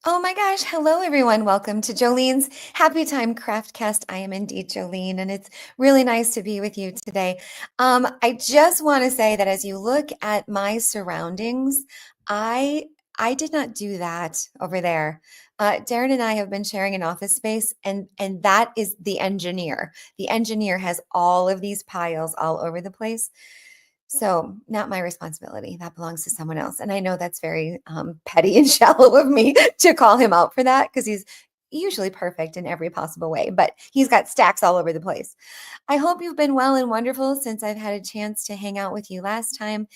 Oh my gosh. Hello, everyone. Welcome to Jolene's Happy Time Craftcast. I am indeed Jolene, and it's really nice to be with you today. I just want to say that as you look at my surroundings, I I did not do that over there. Darren and I have been sharing an office space, and that is the engineer. The engineer has all of these piles all over the place. So, not my responsibility. That belongs to someone else. And I know that's very petty and shallow of me to call him out for that because he's usually perfect in every possible way, but he's got stacks all over the place. I hope you've been well and wonderful since I've had a chance to hang out with you last time.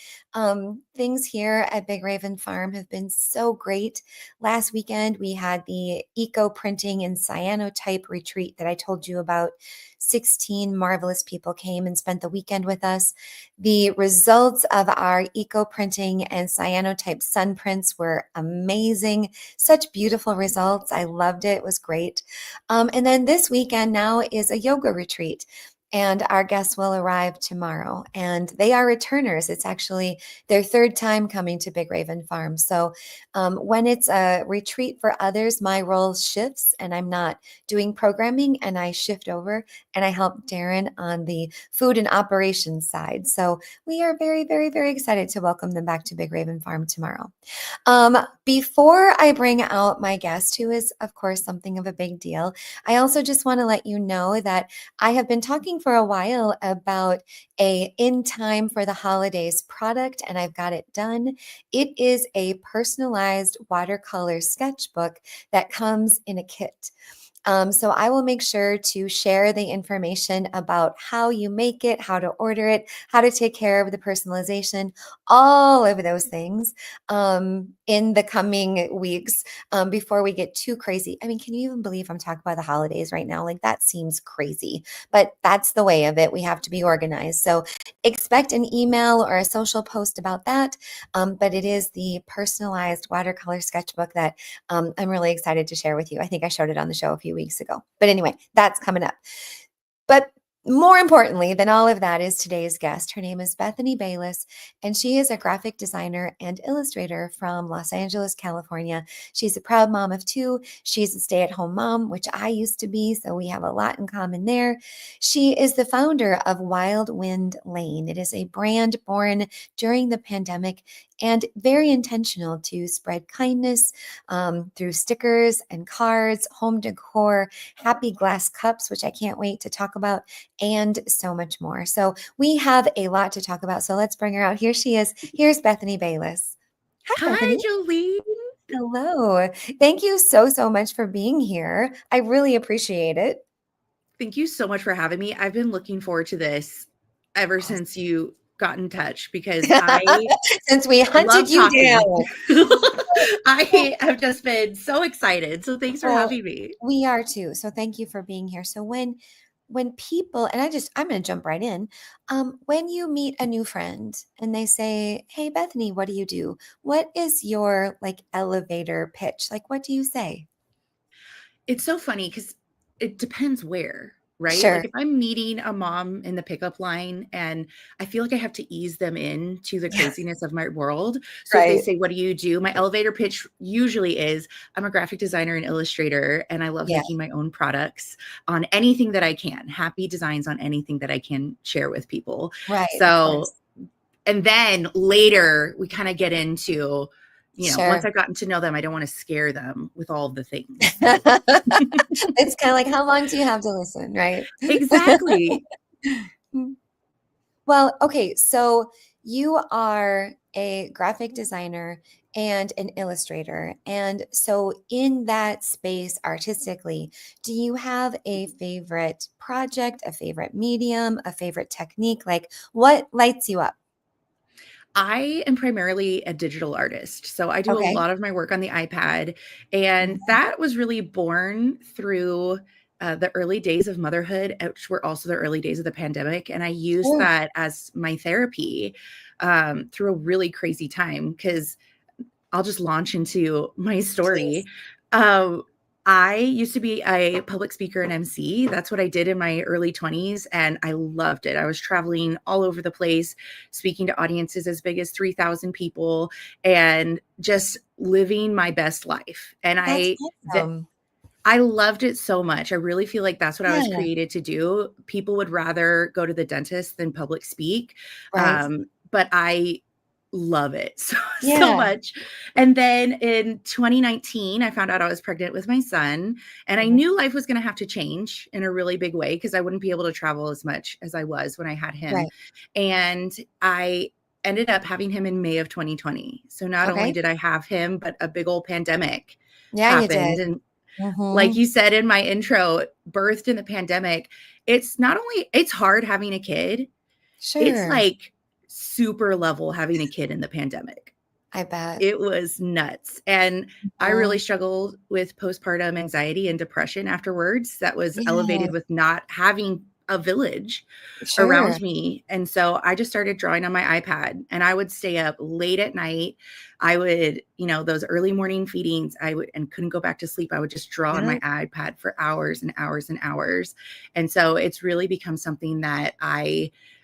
Things here at Big Raven Farm have been so great. Last weekend, we had the eco printing and cyanotype retreat that I told you about. 16 marvelous people came and spent the weekend with us. The results of our eco printing and cyanotype sun prints were amazing. Such beautiful results. I loved it. It was great. And then this weekend now is a yoga retreat. And our guests will arrive tomorrow, and they are returners. It's actually their third time coming to Big Raven Farm. So, when it's a retreat for others, my role shifts, and I'm not doing programming, and I shift over and I help Darren on the food and operations side. So, we are very, very, very excited to welcome them back to Big Raven Farm tomorrow. Before I bring out my guest, who is, of course, something of a big deal, I also just want to let you know that I have been talking for a while about a in time for the holidays product, and I've got it done. It is a personalized watercolor sketchbook that comes in a kit. So I will make sure to share the information about how you make it, how to order it, how to take care of the personalization, all of those things in the coming weeks before we get too crazy. I mean, can you even believe I'm talking about the holidays right now? Like that seems crazy, but that's the way of it. We have to be organized. So expect an email or a social post about that. But it is the personalized watercolor sketchbook that I'm really excited to share with you. I think I showed it on the show a few weeks ago. But anyway, that's coming up. But more importantly than all of that is today's guest. Her name is Bethany Bayless, and she is a graphic designer and illustrator from Los Angeles, California. She's a proud mom of two. She's a stay at home mom, which I used to be, so we have a lot in common there. She is the founder of Wild Wind Lane. It is a brand born during the pandemic and very intentional to spread kindness through stickers and cards, home decor, happy glass cups, which I can't wait to talk about, and so much more. So we have a lot to talk about. So let's bring her out. Here she is. Here's Bethany Bayless. Hi, Hi, Bethany. Joleen. Hello. Thank you so, so much for being here. I really appreciate it. Thank you so much for having me. I've been looking forward to this ever since you got in touch because I Since we hunted love you talking. down. I have just been so excited. So thanks for Well, having me. we are too. So thank you for being here. So when people, and I'm going to jump right in. When you meet a new friend and they say, "Hey Bethany, what do you do?" What is your like elevator pitch? Like what do you say? It's so funny because it depends where, right? Like Sure. if I'm meeting a mom in the pickup line and I feel like I have to ease them in to the Yeah. craziness of my world. So if they Right. say, "What do you do?" My elevator pitch usually is, "I'm a graphic designer and illustrator, and I love Yeah. making my own products on anything that I can, happy designs on anything that I can share with people." Right. Of So course. and then later we kind of get into, once Sure. I've gotten to know them, I don't want to scare them with all of the things. It's kind of like, how long do you have to listen, right? Exactly. Well, okay, so you are a graphic designer and an illustrator. And so, in that space artistically, do you have a favorite project, a favorite medium, a favorite technique? Like, what lights you up? I am primarily a digital artist. So I do a Okay. lot of my work on the iPad. And that was really born through the early days of motherhood, which were also the early days of the pandemic. And I used Sure. that as my therapy through a really crazy time because I'll just launch into my story. Please. Um, I used to be a public speaker and MC. That's what I did in my early 20s, and I loved it. I was traveling all over the place, speaking to audiences as big as 3,000 people and just living my best life. And That's I awesome. I loved it so much. I really feel like that's what I was Yeah, created to do. People would rather go to the dentist than public speak. right. But I love it so Yeah. much. And then in 2019, I found out I was pregnant with my son, and I Mhm. knew life was going to have to change in a really big way because I wouldn't be able to travel as much as I was when I had him. Right. And I ended up having him in May of 2020. So not only Okay. did I have him, but a big old pandemic Yeah, you happened. did. And like Mhm. you said in my intro, birthed in the pandemic, it's not only it's hard having a kid, it's Sure. like super level having a kid in the pandemic. I bet. It was nuts. And I really Mhm. struggled with postpartum anxiety and depression afterwards. That was Yeah, elevated with not having a village sure. around me. And so I just started drawing on my iPad, and I would stay up late at night. I would, those early morning feedings, I would, and couldn't go back to sleep. I would just draw on Yeah. my iPad for hours and hours and hours. And so it's really become something that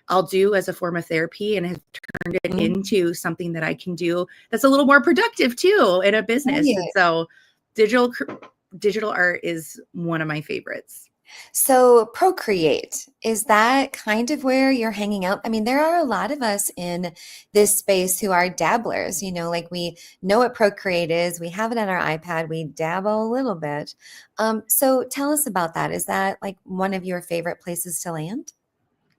I'll do as a form of therapy, and has turned it Mhm. into something that I can do that's a little more productive too in a business. And Right. so digital art is one of my favorites. So, Procreate, is that kind of where you're hanging out? I mean, there are a lot of us in this space who are dabblers, like we know what Procreate is, we have it on our iPad, we dabble a little bit. So tell us about that. Is that like one of your favorite places to land?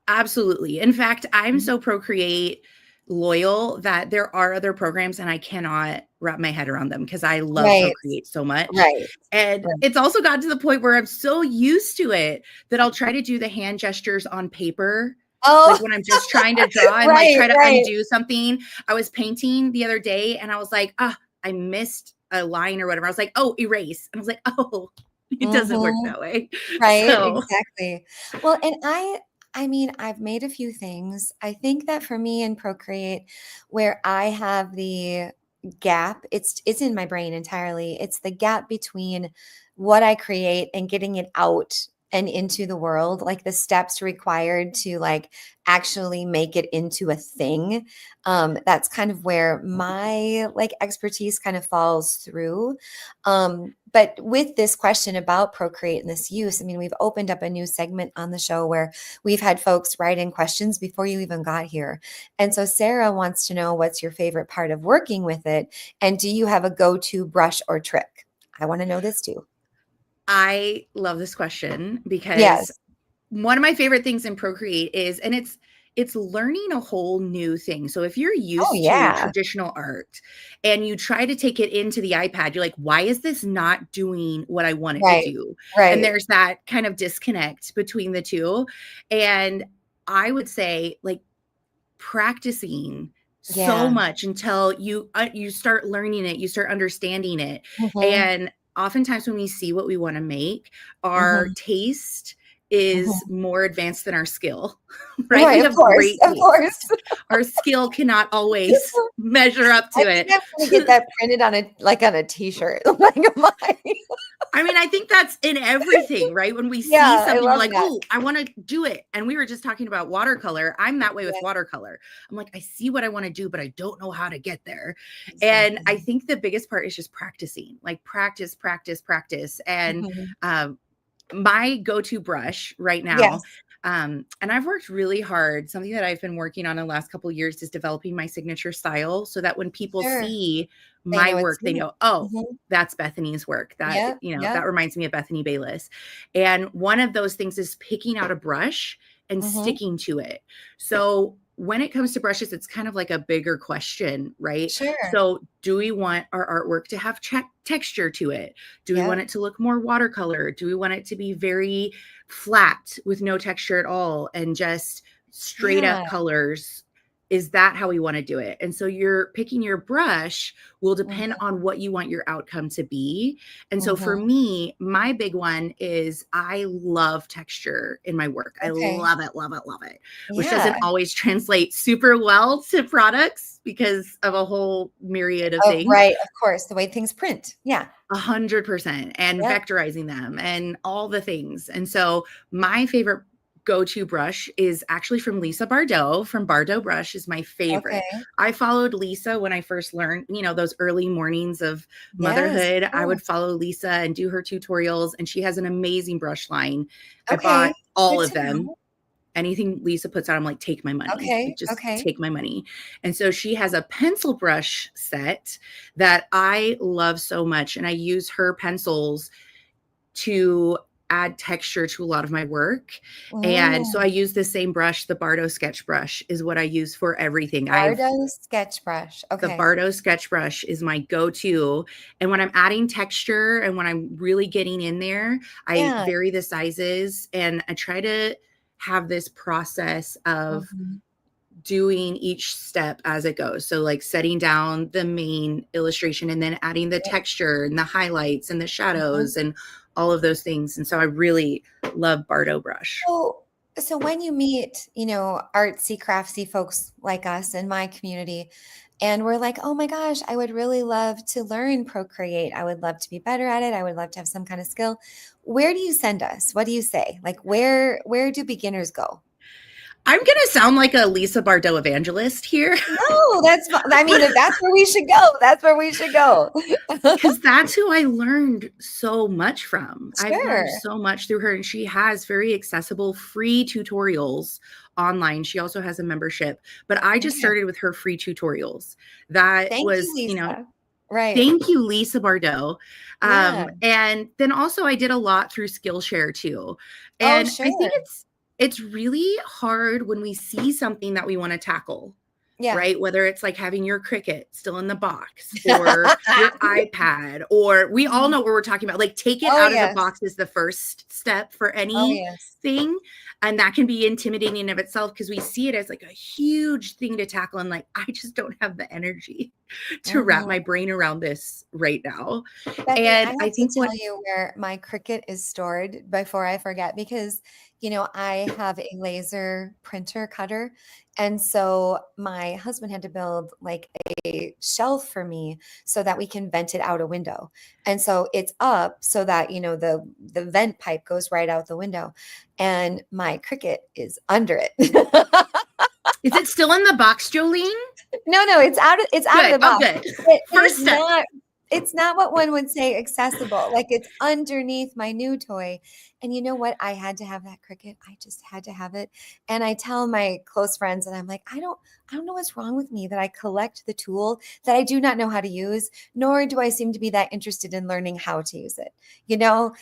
Absolutely. In fact, I'm Mhm. so Procreate loyal that there are other programs and I cannot wrap my head around them because I love Right, Procreate so much. right, And right. it's also gotten to the point where I'm so used to it that I'll try to do the hand gestures on paper. Like Oh, when I'm just trying to draw and like right, try to right. undo something. I was painting the other day and I was like, I missed a line or whatever. I was like, oh, erase. And I was like, oh, it doesn't work Mhm. that way. Right, So exactly. Well, and I mean, I've made a few things. I think that for me in Procreate, where I have the gap, it's in my brain entirely. It's the gap between what I create and getting it out and into the world, like the steps required to like actually make it into a thing. That's kind of where my like expertise kind of falls through. But with this question about Procreate and this use, I mean, we've opened up a new segment on the show where we've had folks write in questions before you even got here. And so Sarah wants to know what's your favorite part of working with it? And do you have a go-to brush or trick? I want to know this too. I love this question because Yes. one of my favorite things in Procreate is, and it's learning a whole new thing. So if you're Oh, used to yeah. traditional art and you try to take it into the iPad, you're like, why is this not doing what I want it to Right. do? And Right. there's that kind of disconnect between the two. And I would say like practicing so Yeah. much until you start learning it, you start understanding it. Hmm. And oftentimes when we see what we want to make, our Hmm. taste is Hmm. more advanced than our skill, right? We Right. Of have course. great Of course. taste. Our skill cannot always measure up to I it. think I'm gonna get that printed on a like on a t-shirt. Like mine. I mean, I think that's in everything, right? When we see Yeah, I something, we're love like, that. oh, I want to do it. And we were just talking about watercolor. I'm that way with Yeah, watercolor. I'm like, I see what I want to do, but I don't know how to get there. And I exactly. think the biggest part is just practicing, like practice, practice, practice. And Mhm. um, my go-to brush right now, Yes, and I've worked really hard. Something that I've been working on in the last couple of years is developing my signature style so that when people sure. see They my know it's work, they you. know, oh, Mhm. that's Bethany's work. That, Yep, that yep. reminds me of Bethany Bayless. And one of those things is picking out a brush and Mhm. sticking to it. So when it comes to brushes, it's kind of like a bigger question, right? Sure. So do we want our artwork to have texture to it? Do we want Yep. it to look more watercolor? Do we want it to be very flat with no texture at all and just straight Yeah. up colors? is that how we want to do it? And so you're picking your brush will depend Mhm. on what you want your outcome to be. And so for Mhm. me, my big one is I love texture in my work. I Okay. love it, love it, love it, which Yeah. doesn't always translate super well to products because of a whole myriad of Oh, things. right. Of course. The way things print. Yeah. 100% and Yep. vectorizing them and all the things. And so my favorite go-to brush is actually from Lisa Bardot from Bardot Brush is my favorite. Okay. I followed Lisa when I first learned, those early mornings of Yes. motherhood. I would Yes. follow Lisa and do her tutorials, and she has an amazing brush line. I Okay. bought all Good of to them. know. Anything Lisa puts out, I'm like, take my money. Like, Okay. just Okay. take my money. And so she has a pencil brush set that I love so much. And I use her pencils to add texture to a lot of my work. And so I Mm. use the same brush, the Bardo sketch brush is what I use for everything. Bardo sketch brush. The Okay. Bardo sketch brush is my go-to. And when I'm adding texture and when I'm really getting in there, I Yeah. vary the sizes and I try to have this process of Mhm. doing each step as it goes. So like setting down the main illustration and then adding the Right. texture and the highlights and the Mhm. shadows and all of those things. And so I really love Bardo brush. So, so when you meet, artsy, craftsy folks like us in my community, and we're like, oh my gosh, I would really love to learn Procreate. I would love to be better at it. I would love to have some kind of skill. Where do you send us? What do you say? Like, where do beginners go? I'm going to sound like a Lisa Bardot evangelist here. No, I mean, if that's where we should go, that's where we should go. Because that's who I learned so much from. I've learned Sure. so much through her, and she has very accessible free tutorials online. She also has a membership, but I just Okay. started with her free tutorials. That Thank you, was, Lisa. Right. thank you, Lisa Bardot. Yeah. And then also I did a lot through Skillshare too. Oh, And I think sure. it's really hard when we see something that we want to tackle, Yeah. right? Whether it's like having your Cricut still in the box or your iPad, or we all know what we're talking about. Like, take it Oh, out of the yes. box is the first step for Oh, yes. anything. And that can be intimidating in of itself because we see it as like a huge thing to tackle. And like, I just don't have the energy to wrap Mhm. my brain around this right now. Bethany, I And I have to think what tell you where my Cricut is stored before I forget because, I have a laser printer cutter. And so my husband had to build like a shelf for me so that we can vent it out a window. And so it's up so that, the vent pipe goes right out the window. And my Cricut is under it. is it still in the box, Jolene? No, no, it's out of Good. the Oh, box. good. It First is step. not what one would say accessible. Like, it's underneath my new toy. And you know what? I had to have that Cricut. I just had to have it. And I tell my close friends, and I'm like, I don't know what's wrong with me that I collect the tool that I do not know how to use, nor do I seem to be that interested in learning how to use it,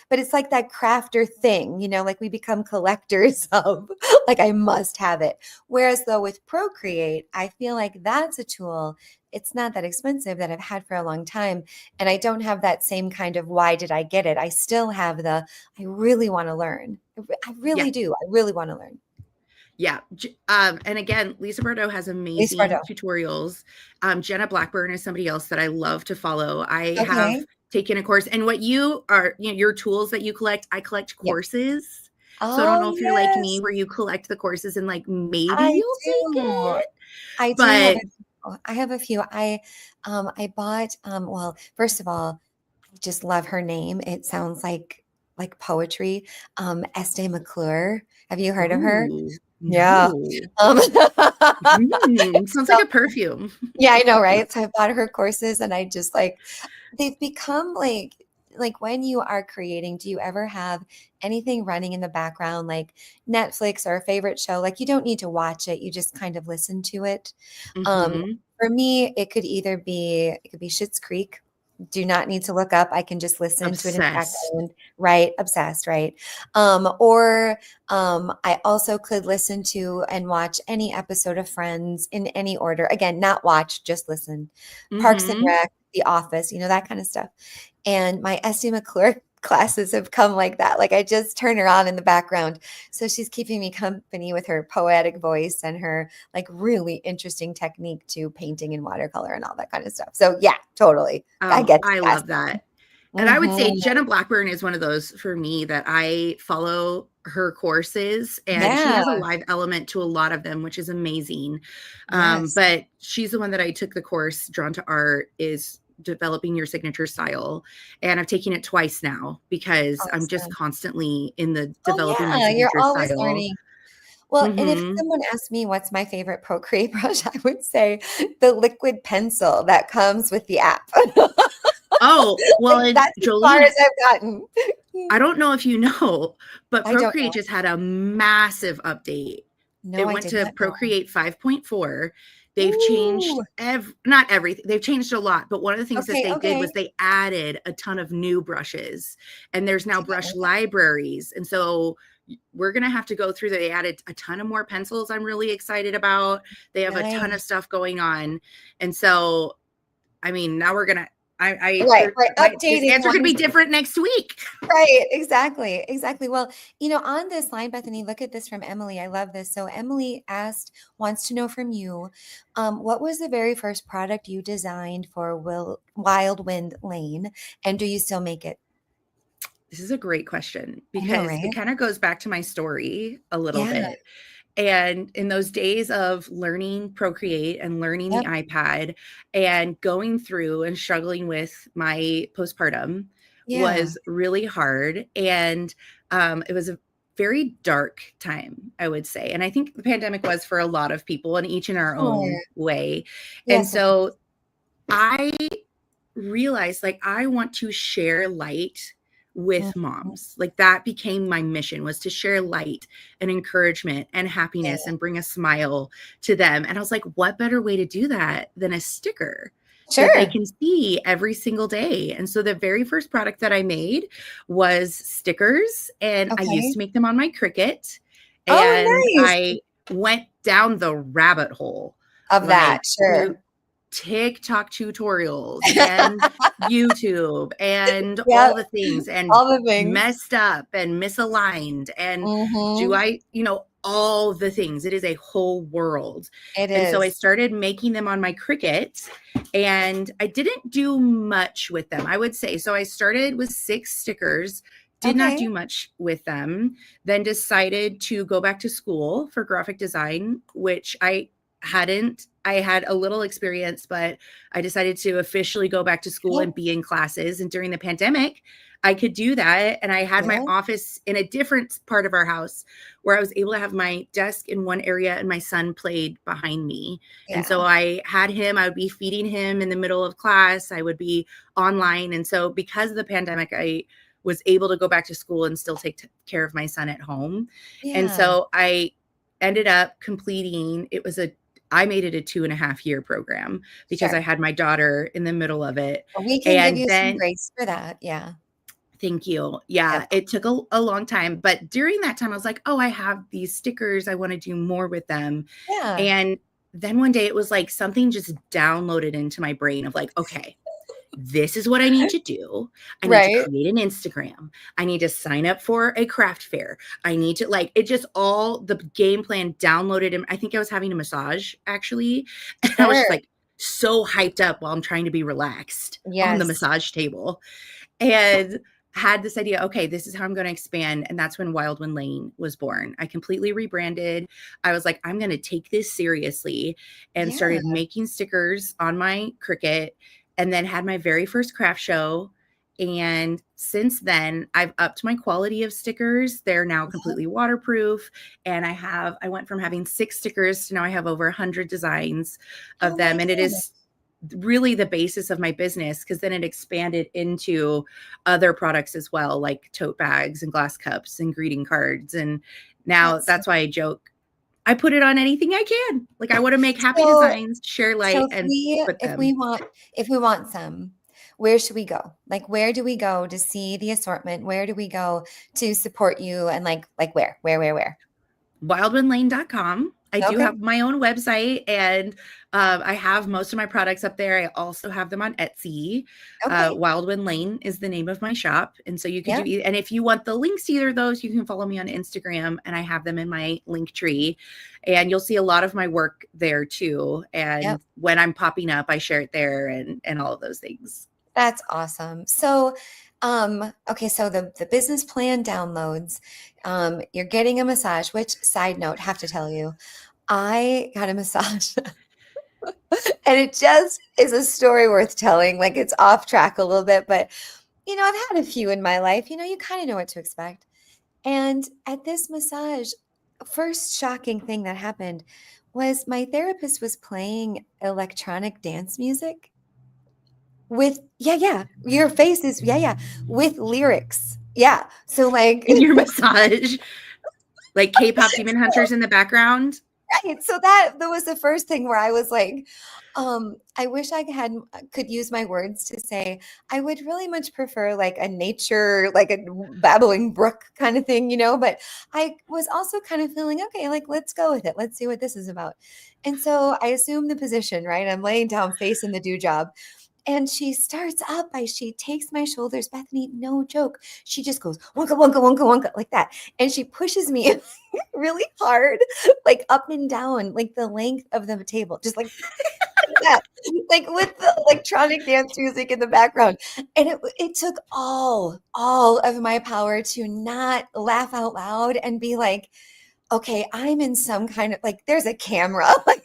But it's like that crafter thing, like we become collectors of, like, I must have it. Whereas though with Procreate, I feel like that's a tool. It's not that expensive that I've had for a long time. And I don't have that same kind of why did I get it? I still have I really want to learn. I Yeah. really do. I really want to learn. Yeah. And again, Lisa Bardot has Lisa amazing Bardot. tutorials. Jenna Blackburn is somebody else that I love to follow. I have Okay. taken a course, and what you are, your tools that you collect, I collect Yep. courses. So I don't Oh, know if you're like me, yes, where you collect the courses and like maybe I you'll take do. it. I do have But a few. I have a few. I bought, well, first of all, I just love her name. It sounds like poetry. Estee McClure. Have you heard of her? ooh, Yeah. no. Um, Sounds so like a perfume. yeah, I know, right? So I bought her courses and I just they've become like when you are creating, do you ever have anything running in the background like Netflix or a favorite show? Like, you don't need to watch it, you just kind of listen to it. Um, Hmm. for me, it could be Schitt's Creek. Do not need to look up. I can just listen to it in the Obsessed. background. Right, obsessed, right? Or I also could listen to and watch any episode of Friends in any order. Again, not watch, just listen. Parks and Hmm. Rec, The Office, that kind of stuff. And my Esty McClure classes have come like that. Like I just turn her on in the background. So she's keeping me company with her poetic voice and her like really interesting technique to painting in watercolor and all that kind of stuff. So yeah, totally. I Oh, get the I class. love that. And I would say Mhm. Jenna Blackburn is one of those for me that I follow her courses, and she Yeah. has a live element to a lot of them, which is amazing. Yes. But she's the one that I took the course, Drawn to Art, is developing your signature style. And I've taken it twice now because I'm just Awesome. constantly in the Oh developing my yeah, you're signature always style. learning. Well, and if Hmm. someone asked me what's my favorite Procreate brush, I would say the liquid pencil that comes with the app. Oh, well, Like, and that's as far Jolene, as I've gotten. I don't know if you know, but I don't Procreate know. just had a massive update. No, It I went did to not know. Procreate 5.4. They've changed Ooh, not everything. They've changed a lot, but one of the things that okay, they did was okay. they added a ton of new brushes, and there's now Did not know brush that. libraries. And so we're going to have to go through that. They added a ton of more pencils I'm really excited about. They have a ton of Nice. stuff going on. And so, I mean, now we're going to Right, right, this updating answer could be one. different next week. Right, exactly, exactly. Well, on this line, Bethany, look at this from Emily. I love this. So Emily wants to know from you, what was the very first product you designed for Wild Wind Lane, and do you still make it? This is a great question I know, because it right? kind of goes back to my story a little Yeah. bit. And in those days of learning Procreate and learning the Yep. iPad and going through and struggling with my postpartum Yeah. was really hard. And it was a very dark time, I would say. And I think the pandemic was for a lot of people, and each in our Sure. own way. And Yes, of course. so I realized like I want to share light with Mhm. moms. Like that became my mission, was to share light and encouragement and Yeah. happiness and bring a smile to them. And I was like, what better way to do that than a sticker that they Sure. can see every single day? And so the very first product that I made was stickers, and I used Okay. to make them on my Cricut, and Oh, nice. I went down the rabbit hole, Of like that, sure. TikTok tutorials and YouTube and Yep, all the things, and all the things. messed up and misaligned and do Mhm. I, all the things. It is a whole world. It And so I is. started making them on my Cricut, and I didn't do much with them, I would say. So I started with 6 stickers, did not Okay. do much with them, then decided to go back to school for graphic design, which I had a little experience, but I decided to officially go back to school and Yep. be in classes. And during the pandemic, I could do that. And I had my Yeah. office in a different part of our house where I was able to have my desk in one area and my son played behind me. And so Yeah. I had him, I would be feeding him in the middle of class, I would be online. And so because of the pandemic, I was able to go back to school and still take care of my son at home. And Yeah. so I ended up completing, I made it a 2.5 year program because I Sure. had my daughter in the middle of it. Well, we can give And you some then, grace for that. Yeah. thank you. Yeah, Yep. it took a long time. But during that time, I was like, oh, I have these stickers. I want to do more with them. Yeah. And then one day it was like something just downloaded into my brain of like, okay, this is what I need to do. I need to Right. create an Instagram. I need to sign up for a craft fair. I need to it just all the game plan downloaded. And I think I was having a massage actually. And I was Sure. just like so hyped up while I'm trying to be relaxed on the Yes. massage table, and had this idea, okay, this is how I'm going to expand. And that's when Wildwind Lane was born. I completely rebranded. I was like, I'm going to take this seriously, and Yeah. started making stickers on my Cricut, and then had my very first craft show. And since then, I've upped my quality of stickers. They're now Yeah. completely waterproof. And I went from having 6 stickers to now I have over 100 designs Oh of my them. And it goodness. is really the basis of my business, because then it expanded into other products as well, like tote bags and glass cups and greeting cards. And now That's that's why I joke, I put it on anything I can. Like I want to make happy so designs, share so light, and put if we them. want some, where should we go? Like where do we go to see the assortment? Where do we go to support you and like where? Wildwindlane.com. I do Okay. have my own website, and I have most of my products up there. I also have them on Etsy. Okay. Wildwind Lane is the name of my shop. And so you could Yeah. do, and if you want the links to either of those, you can follow me on Instagram, and I have them in my link tree. And you'll see a lot of my work there too. Yep. And when I'm popping up, I share it there and all of those things. That's awesome. So, okay, so the business plan downloads, you're getting a massage, which side note, have to tell you, I got a massage and it just is a story worth telling. Like it's off track a little bit, but I've had a few in my life. You kind of know what to expect. And at this massage, first shocking thing that happened was my therapist was playing electronic dance music with, yeah, your face is, yeah, with lyrics. Yeah. So like, In your massage, like K-pop Demon Hunters in the background. right. So that was the first thing where I was like, I wish I could use my words to say I would really much prefer like a nature, like a babbling brook kind of thing, but I was also kind of feeling, okay, like let's go with it. Let's see what this is about. And so I assume the position, right? I'm laying down facing the do job. And she starts up by she takes my shoulders, Bethany, no joke. She just goes wonka, wonka, wonka, wonka, like that. And she pushes me really hard, like up and down, like the length of the table, just like that, like with the electronic dance music in the background. And it took all of my power to not laugh out loud and be like, okay, I'm in some kind of like there's a camera like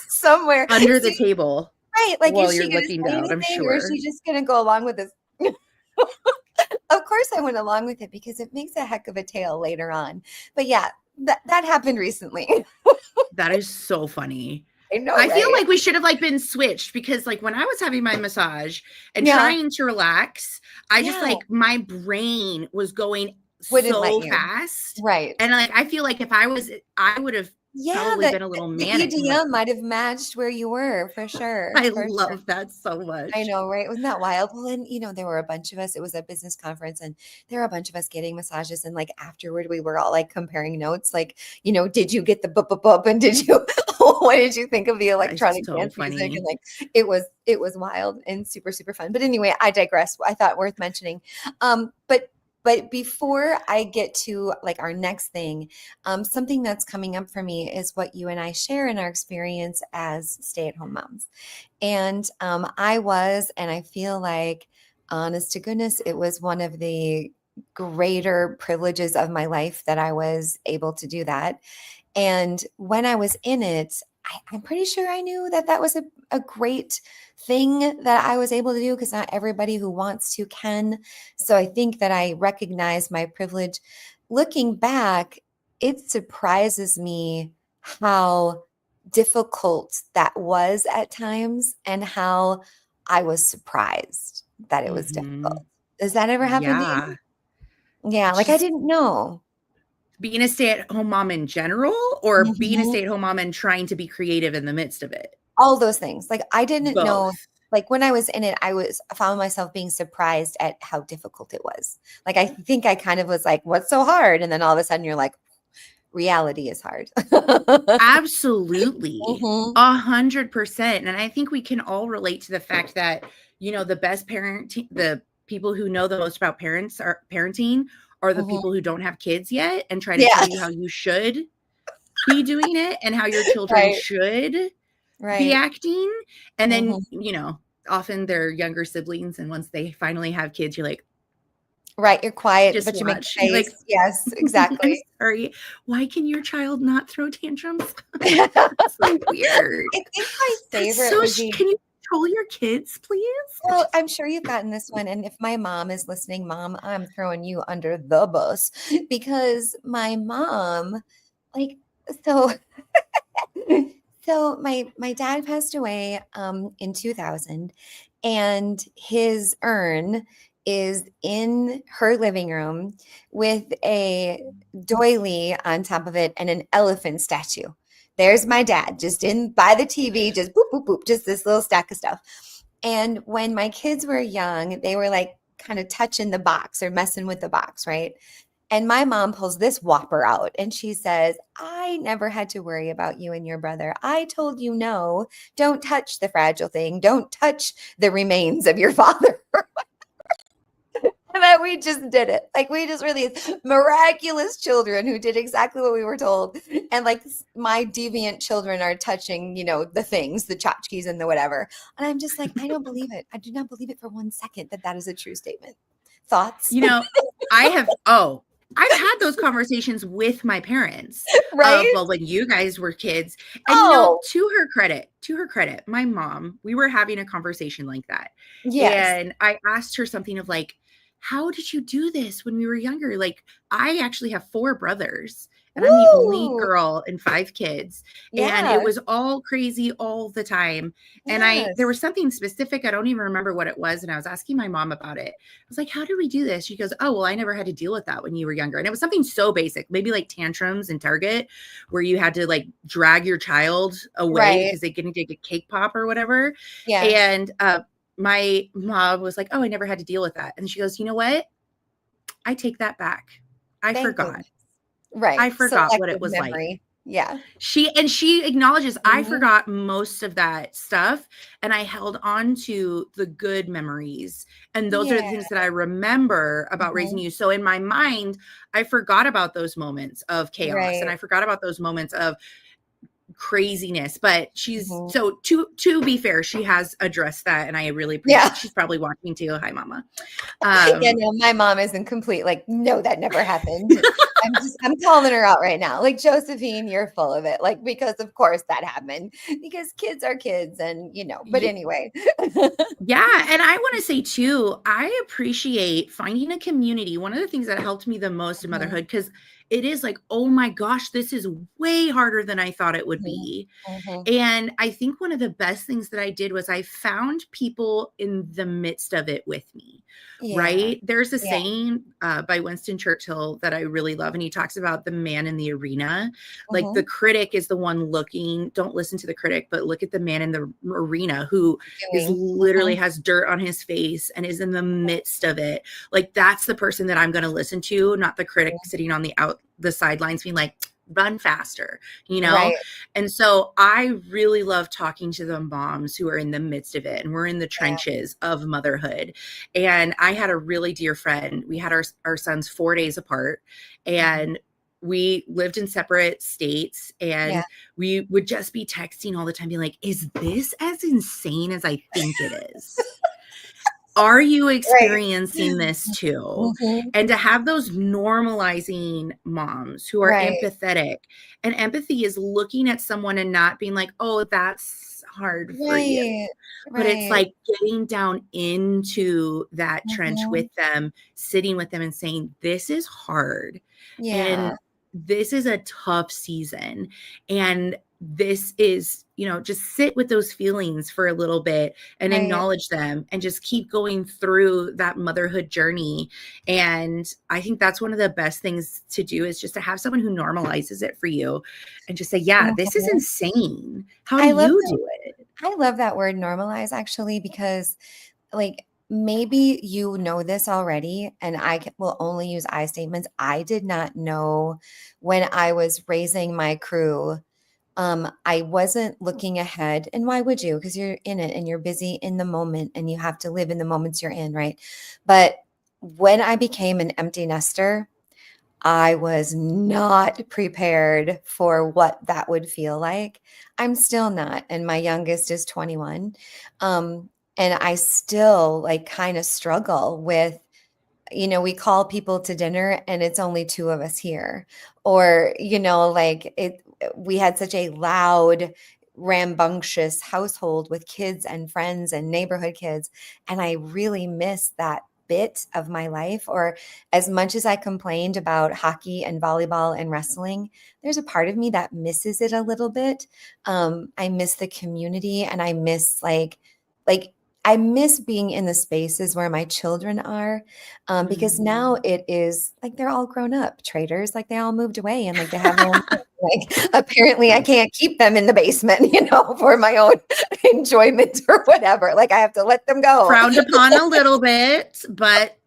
somewhere. Under the table Right, like, is while she you're gonna looking say down, I'm anything, or is sure. she just gonna go along with this? Of course, I went along with it because it makes a heck of a tale later on. But yeah, that happened recently. That is so funny. I know, I feel right? like we should have like been switched, because like when I was having my massage and Yeah, trying to relax, I just yeah, like my brain was going wouldn't let so you. fast. Right. And like I feel like if I would have Yeah, probably the been a little the manic. I'm like, EDM might have matched where you were for sure, I for sure. love that so I much. know, right? Wasn't that wild? Well, and there were a bunch of us. It was a business conference, and there were a bunch of us getting massages. And like afterward, we were all like comparing notes. Like, did you get the bup bup bup? And did you? What did you think of the That is electronic so dance music? And funny. like, it was wild and super super fun. But anyway, I digress. I thought worth mentioning. But before I get to like our next thing, something that's coming up for me is what you and I share in our experience as stay-at-home moms. And and I feel like, honest to goodness, it was one of the greater privileges of my life that I was able to do that. And when I was in it, I'm pretty sure I knew that that was a great thing that I was able to do because not everybody who wants to can. So I think that I recognize my privilege. Looking back, it surprises me how difficult that was at times and how I was surprised that it was Hmm. difficult. Does that ever happen to you? Yeah. Yeah, like I Just didn't know. being a stay-at-home mom in general, or being a Mhm. stay-at-home mom and trying to be creative in the midst of it? All those things. Like, I didn't know Both. like, when I was in it, I found myself being surprised at how difficult it was. Like, I think I kind of was like, "What's so hard?" And then all of a sudden you're like, "Reality is hard." Absolutely. Mhm, 100%. And I think we can all relate to the fact that, the best the people who know the most about parenting are the mhm. people who don't have kids yet and try to tell Yeah, you how you should be doing it and how your children right, should be right. acting. And then, Mhm. often they're younger siblings. And once they finally have kids, you're like, Right, you're quiet, just but you make watch. the You're like, face. Yes, I'm exactly. sorry. Why can your child not throw tantrums? That's so I weird. think my That's favorite so would be can you control your kids, please? I well, just I'm sure you've gotten this one, and if my mom is listening, Mom, I'm throwing you under the bus because my mom, like, so so my dad passed away in 2000, and his urn is in her living room with a doily on top of it and an elephant statue. There's my dad just in by the TV, just boop boop boop, just this little stack of stuff. And when my kids were young, they were like kind of touching the box or messing with the box, right? And my mom pulls this whopper out and she says, I never had to worry about you and your brother. I told you no, don't touch the fragile thing. Don't touch the remains of your father. And that we just did it. Like we just were these miraculous children who did exactly what we were told. And like my deviant children are touching, the things, the tchotchkes and the whatever. And I'm just like, I don't believe it. I do not believe it for 1 second that is a true statement. Thoughts? I've had those conversations with my parents. Right? Well, when you guys were kids. And to her credit, my mom, we were having a conversation like that. Yes. And I asked her something of like, how did you do this when we were younger? Like, I actually have 4 brothers. And I'm the only girl and 5 kids. Yeah. And it was all crazy all the time. And there was something specific. I don't even remember what it was. And I was asking my mom about it. I was like, how did we do this? She goes, oh, well, I never had to deal with that when you were younger. And it was something so basic, maybe like tantrums in Target where you had to like drag your child away because they couldn't take a cake pop or whatever. Yeah. And my mom was like, oh, I never had to deal with that. And she goes, you know what? I take that back. I forgot. Right. I forgot what it was memory. Like. Yeah. She acknowledges I forgot most of that stuff and I held on to the good memories. And those are the things that I remember about raising you. So in my mind, I forgot about those moments of chaos and I forgot about those moments of craziness, but she's so to be fair, she has addressed that and I really appreciate she's probably watching too. Hi mama. My mom isn't complete like no, that never happened. I'm calling her out right now, like Josephine, you're full of it, like because of course that happened because kids are kids and but anyway. Yeah, and I want to say too, I appreciate finding a community. One of the things that helped me the most in motherhood, because it is like, oh my gosh, this is way harder than I thought it would be. And I think one of the best things that I did was I found people in the midst of it with me, right? There's a saying by Winston Churchill that I really love. And he talks about the man in the arena. Like the critic is the one looking, don't listen to the critic, but look at the man in the arena who is literally has dirt on his face and is in the midst of it. Like that's the person that I'm going to listen to, not the critic sitting on the sidelines being like, run faster, Right. And so I really love talking to the moms who are in the midst of it. And we're in the trenches of motherhood. And I had a really dear friend. We had our sons 4 days apart and we lived in separate states and we would just be texting all the time being like, is this as insane as I think it is? Are you experiencing this too? And to have those normalizing moms who are empathetic, and empathy is looking at someone and not being like, oh, that's hard for you. But it's like getting down into that trench with them, sitting with them and saying, this is hard. And this is a tough season. And this is, just sit with those feelings for a little bit and acknowledge them and just keep going through that motherhood journey. And I think that's one of the best things to do is just to have someone who normalizes it for you and just say, yeah, this is insane. How do you do it? I love that word normalize actually, because like, maybe you know this already, and I will only use I statements. I did not know when I was raising my crew. I wasn't looking ahead. And why would you? Because you're in it and you're busy in the moment and you have to live in the moments you're in, right? But when I became an empty nester, I was not prepared for what that would feel like. I'm still not. And my youngest is 21. And I still like kind of struggle with, we call people to dinner and it's only 2 of us here. Or, we had such a loud, rambunctious household with kids and friends and neighborhood kids. And I really miss that bit of my life. Or as much as I complained about hockey and volleyball and wrestling, there's a part of me that misses it a little bit. I miss the community and I miss I miss being in the spaces where my children are, because now it is like they're all grown up traders, like they all moved away and like they have their own like apparently I can't keep them in the basement, for my own enjoyment or whatever. Like I have to let them go. Frowned upon a little bit, but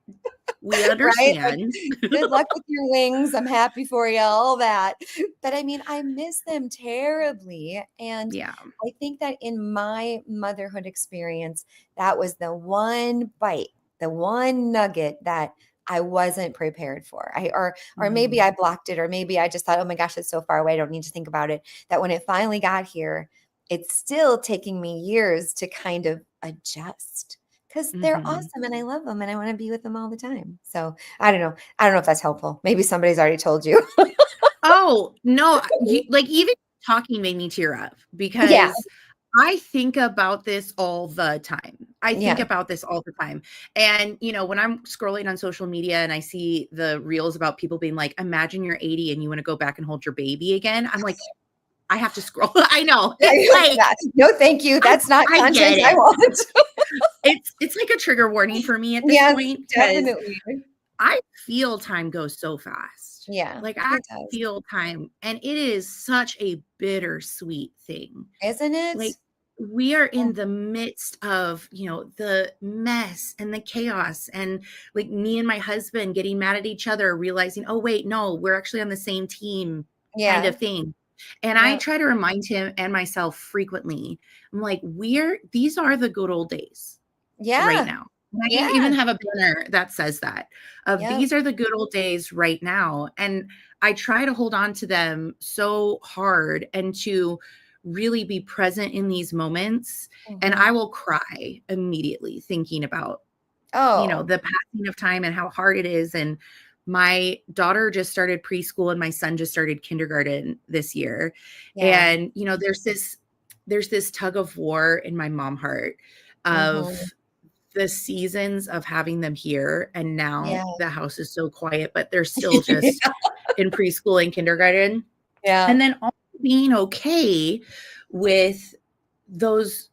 We right? Like, understand. good luck with your wings. I'm happy for you, all that. But I mean, I miss them terribly. And Yeah. I think that in my motherhood experience, that was the one bite, the one nugget that I wasn't prepared for. Or maybe Mhm. I blocked it, or maybe I just thought, oh my gosh, it's so far away. I don't need to think about it. That when it finally got here, it's still taking me years to kind of adjust because they're Mhm. awesome and I love them and I want to be with them all the time. So I don't know. I don't know if that's helpful. Maybe somebody's already told you. Oh, no, you like, even talking made me tear up Yeah. because I think about this all the time. I think Yeah. about this all the time. And, when I'm scrolling on social media and I see the reels about people being like, imagine you're 80 and you want to go back and hold your baby again. I'm like, I have to scroll. I know. Yeah, It's you're like, like, no, thank you. I That's not I get content I it. want. It's like a trigger warning for me at this Yes, point because definitely. I feel time goes so fast. Yeah, Like, I it does. feel time, and it is such a bittersweet thing. Isn't Like, it? we are Yeah. in the midst of, the mess and the chaos, and like me and my husband getting mad at each other, realizing, oh, wait, no, we're actually on the same team kind Yeah. of thing. And I Yeah. try to remind him and myself frequently. I'm like, these are the good old days right Yeah. now. And I Yeah. even have a banner that says that of Yep. these are the good old days right now. And I try to hold on to them so hard and to really be present in these moments. And I Mhm. will cry immediately thinking about, Oh, the passing of time and how hard it is. And my daughter just started preschool and my son just started kindergarten this year. yeah. And, there's this tug of war in my mom heart of Mhm. the seasons of having them here, and now Yeah. the house is so quiet, but they're still just in preschool and kindergarten. Yeah. And then also being okay with those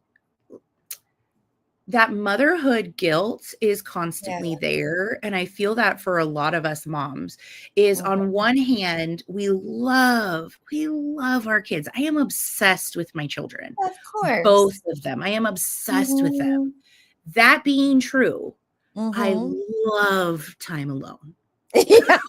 that motherhood guilt is Yeah. constantly there, and I feel that for a lot of us moms is, on Mhm. one hand, we love our kids. I am obsessed with my children, Of course. both of them. I am obsessed with them. Mhm. That being true, I Mhm. love time alone. Yeah.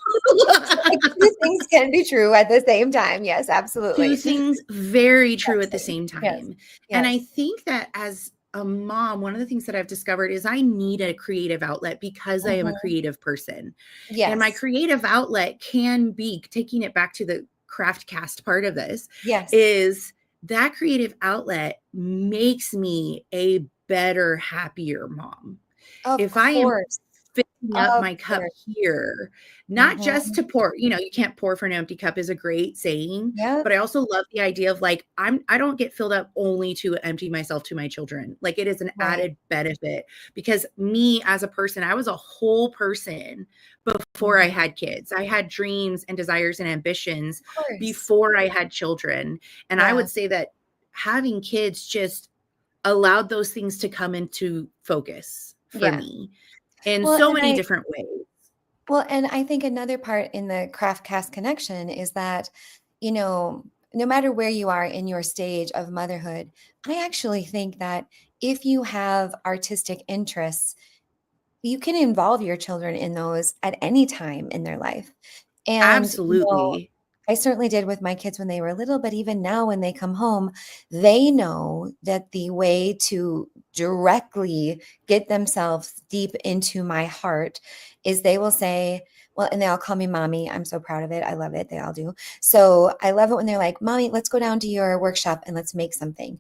Like, 2 things can be true at the same time. Yes, 2 absolutely. things very true at the Absolutely. same Yes. time. And I Yes. think that as a mom, one of the things that I've discovered is I need a creative outlet because I am a Mhm. creative person. And my Yes. creative outlet can be, taking it back to the Craftcast part of this, Yes. is that creative outlet makes me a better, happier mom. Of If I am course. filling up Of my cup course. here, not just Mhm. to pour, you can't pour for an empty cup is a great saying, Yep. but I also love the idea of like, I don't get filled up only to empty myself to my children. Like, it is an Right. added benefit because me as a person, I was a whole person before I Mhm. had kids. I had dreams and desires and ambitions Of course. before I had children. And I Yeah. would say that having kids just allowed those things to come into focus for Yeah. me in Well, so and many I different ways. well, and I think another part in the Craftcast connection is that, you know, no matter where you are in your stage of motherhood, I actually think that if you have artistic interests, you can involve your children in those at any time in their life. And, Absolutely. I certainly did with my kids when they were little, but even now when they come home, they know that the way to directly get themselves deep into my heart is they will say, well, and they all call me mommy. I'm so proud of it. I love it. They all do. So I love it when they're like, mommy, let's go down to your workshop and let's make something.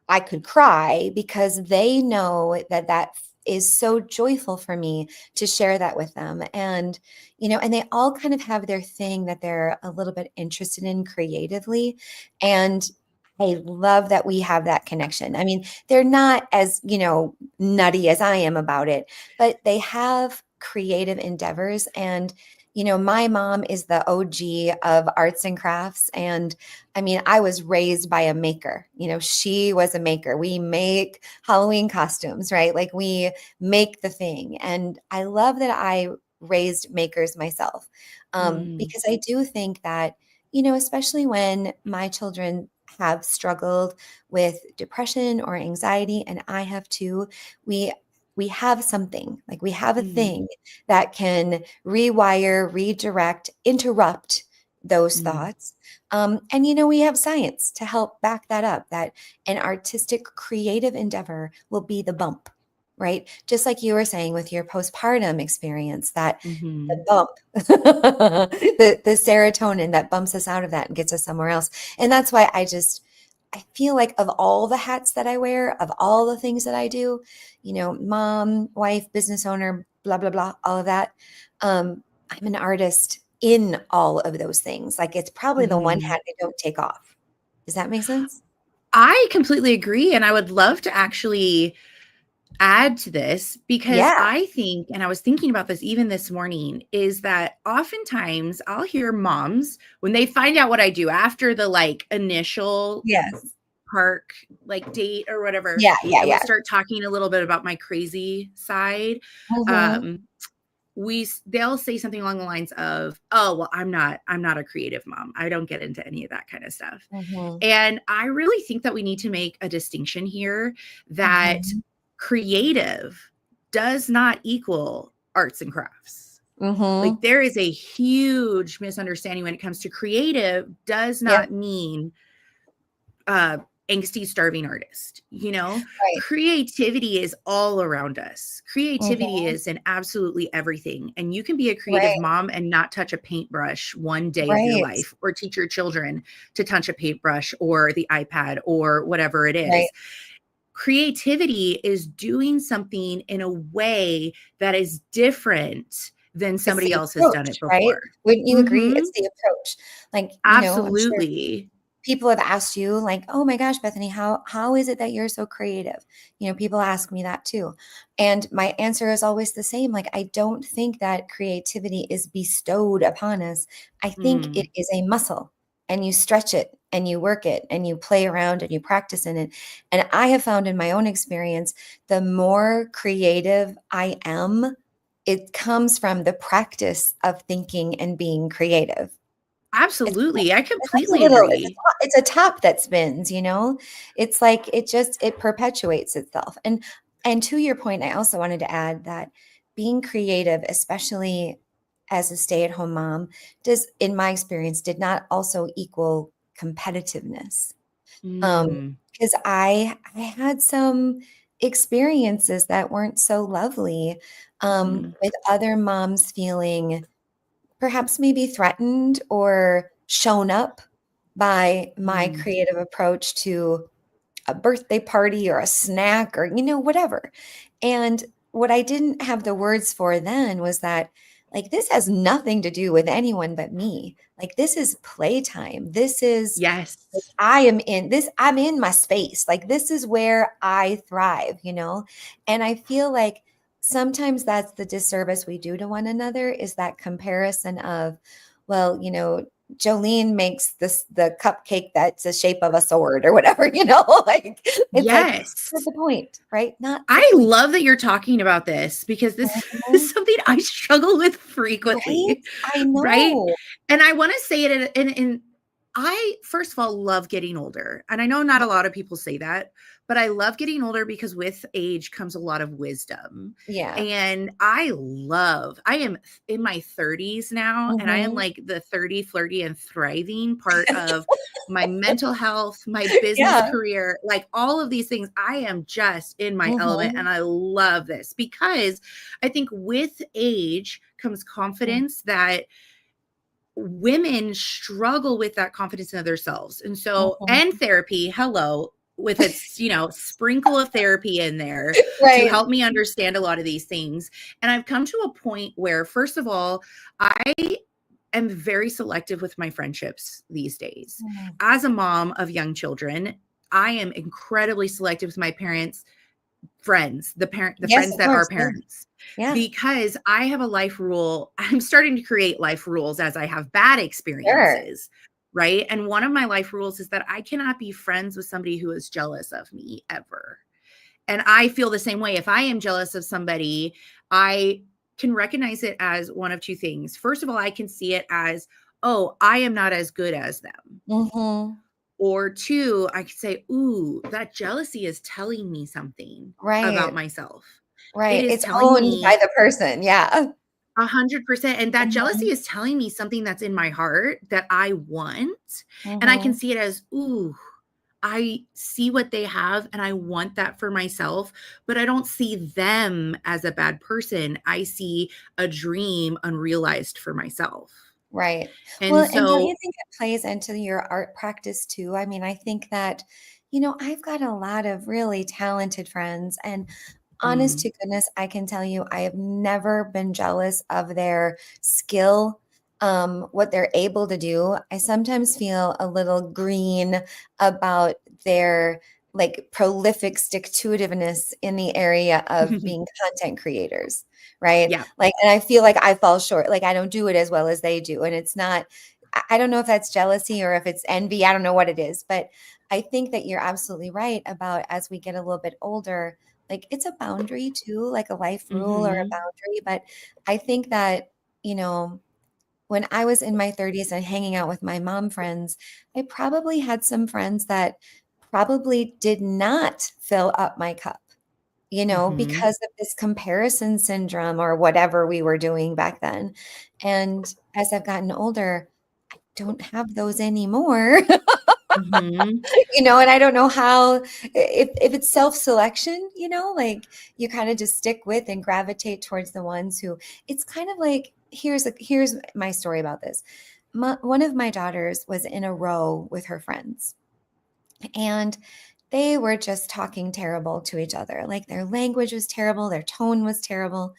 I could cry because they know that is so joyful for me to share that with them. And, and they all kind of have their thing that they're a little bit interested in creatively. And I love that we have that connection. I mean, they're not as, nutty as I am about it, but they have creative endeavors. And, my mom is the OG of arts and crafts. And I mean, I was raised by a maker. She was a maker. We make Halloween costumes, right? Like we make the thing. And I love that I raised makers myself Mm, because I do think that, especially when my children have struggled with depression or anxiety, and I have too, we we have something, like we have a Mm, thing that can rewire, redirect, interrupt those mm, thoughts. And we have science to help back that up, that an artistic creative endeavor will be the bump, right? Just like you were saying with your postpartum experience, that the mhm. bump, the serotonin that bumps us out of that and gets us somewhere else. And that's why I feel like of all the hats that I wear, of all the things that I do, mom, wife, business owner, blah, blah, blah, all of that. I'm an artist in all of those things. Like it's probably the one Mhm. hat I don't take off. Does that make sense? I completely agree, and I would love to actually add to this because Yeah. I think, and I was thinking about this even this morning, is that oftentimes I'll hear moms when they find out what I do after the like initial Yes. park like date or whatever, Yeah. Yeah. and we Yeah. start talking a little bit about my crazy side. Hmm. Um, they'll say something along the lines of, "Oh, well, I'm not a creative mom. I don't get into any of that kind of stuff." Hmm. And I really think that we need to make a distinction here that Hmm. creative does not equal arts and crafts. Like Hmm. there is a huge misunderstanding when it comes to creative does Yep. not mean uh angsty starving artist. Right. Creativity is all around us. Creativity Hmm. is in absolutely everything, and you can be a creative Right. mom and not touch a paintbrush one day of your Right. life, or teach your children to touch a paintbrush or the iPad or whatever it Right. is. Creativity is doing something in a way that is different than It's somebody the else has done it approach, right? before. Wouldn't you agree? Mhm. It's the approach. Like, I'm sure Absolutely. people have asked you, like, "Oh my gosh, Bethany, how is it that you're so creative?" People ask me that too. And my answer is always the same. Like, I don't think that creativity is bestowed upon us. I think it Mm. is a muscle, and you stretch it and you work it and you play around and you practice in it. And I have found in my own experience, the more creative I am, it comes from the practice of thinking and being creative. It's Absolutely. I it's like a completely little agree. it's a top that spins, you know? It's like it perpetuates itself. And to your point, I also wanted to add that being creative, especially as a stay-at-home mom, does in my experience, did not also equal competitiveness. Um, Mm. because I had some experiences that weren't so lovely, Mhm. with other moms feeling perhaps maybe threatened or shown up by my Mm. creative approach to a birthday party or a snack or whatever. And what I didn't have the words for then was that, like, this has nothing to do with anyone but me. Like, this is playtime. This is like, Yes. I'm in my space. Like, this is where I thrive. And I feel like sometimes that's the disservice we do to one another, is that comparison of, well, Joleen makes the cupcake that's the shape of a sword or whatever, like it's like not Yes. the point, right? Not the I point. love that you're talking about this because this is Mhm. something I struggle with Right? frequently, I right? know. And I want to say it in I first of all love getting older. And I know not a lot of people say that, but I love getting older because with age comes a lot of wisdom. Yeah. And I am in my 30s now, and I am Mhm. like the 30, flirty, and thriving part of my mental health, my business Yeah. career, like all of these things. I am just in my element, Mhm. and I love this because I think with age comes confidence that women struggle with, that confidence in themselves. And so, and Mhm. therapy, hello, with its, sprinkle of therapy in there to Right. help me understand a lot of these things. And I've come to a point where, first of all, I am very selective with my friendships these days. Mm. As a mom of young children, I am incredibly selective with my parents' friends, the Yes, friends of that are course. Yeah. parents, Yeah. because I have a life rule. I'm starting to create life rules as I have bad Sure. experiences, right? And one of my life rules is that I cannot be friends with somebody who is jealous of me ever. And I feel the same way. If I am jealous of somebody, I can recognize it as one of two things. First of all, I can see it as, oh, I am not as good as them. Mhm. Or two, I could say, ooh, that jealousy is telling me something about Right. myself. it Right. is It's telling owned by me the person. Yeah. 100%. And that jealousy Mhm. is telling me something that's in my heart that I want. And I can Mhm. see it as, ooh, I see what they have and I want that for myself, but I don't see them as a bad person. I see a dream unrealized for myself. Right. Well, And and don't so, you think it plays into your art practice too? I mean, I think that, I've got a lot of really talented friends, and honest mm, to goodness, I can tell you, I have never been jealous of their skill, what they're able to do. I sometimes feel a little green about their like prolific stick to itiveness in the area of being content creators, right? yeah, Like, and I feel like I fall short. Like, I don't do it as well as they do. And it's not, I don't know if that's jealousy or if it's envy. I don't know what it is. But I think that you're absolutely right about as we get a little bit older, like it's a boundary too, like a life rule or a hmm boundary. But I think that, you know, when I was in my 30s and hanging out with my mom friends, I probably had some friends that probably did not fill up my cup, hmm because of this comparison syndrome or whatever we were doing back then. And as I've gotten older, I don't have those anymore. hmm And I don't know how if it's self-selection, like you kind of just stick with and gravitate towards the ones who it's kind of like here's my story about this. One of my daughters was in a row with her friends, and they were just talking terrible to each other. Like their language was terrible, their tone was terrible.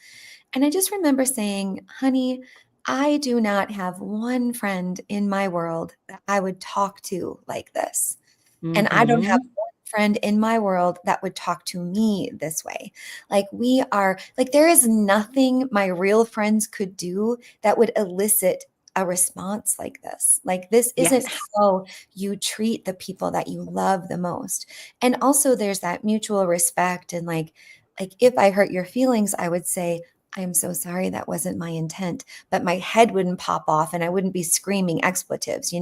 And I just remember saying, honey, I do not have one friend in my world that I would talk to like this. And I don't have hmm one friend in my world that would talk to me this way. Like we are like there is nothing my real friends could do that would elicit a response like this. Like this isn't yes. how you treat the people that you love the most. And also there's that mutual respect and like if I hurt your feelings, I would say I am so sorry that wasn't my intent, but my head wouldn't pop off and I wouldn't be screaming expletives.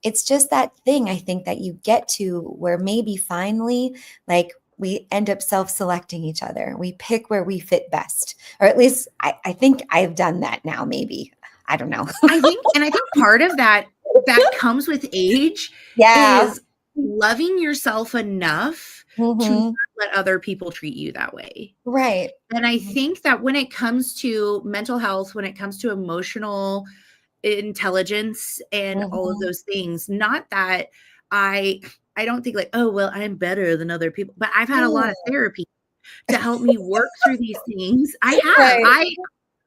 It's just that thing I think that you get to where maybe finally, like we end up self-selecting each other. We pick where we fit best. Or at least I think I've done that now, maybe. I don't know. I think part of that comes with age Yeah. is loving yourself enough to not Mhm. let other people treat you that way. Right. And I Mhm. think that when it comes to mental health, when it comes to emotional intelligence and all of Mhm. those things, not that I I don't think like, oh, well, I'm better than other people, but I've had a lot Mm. of therapy to help me work through these things. I have. Right.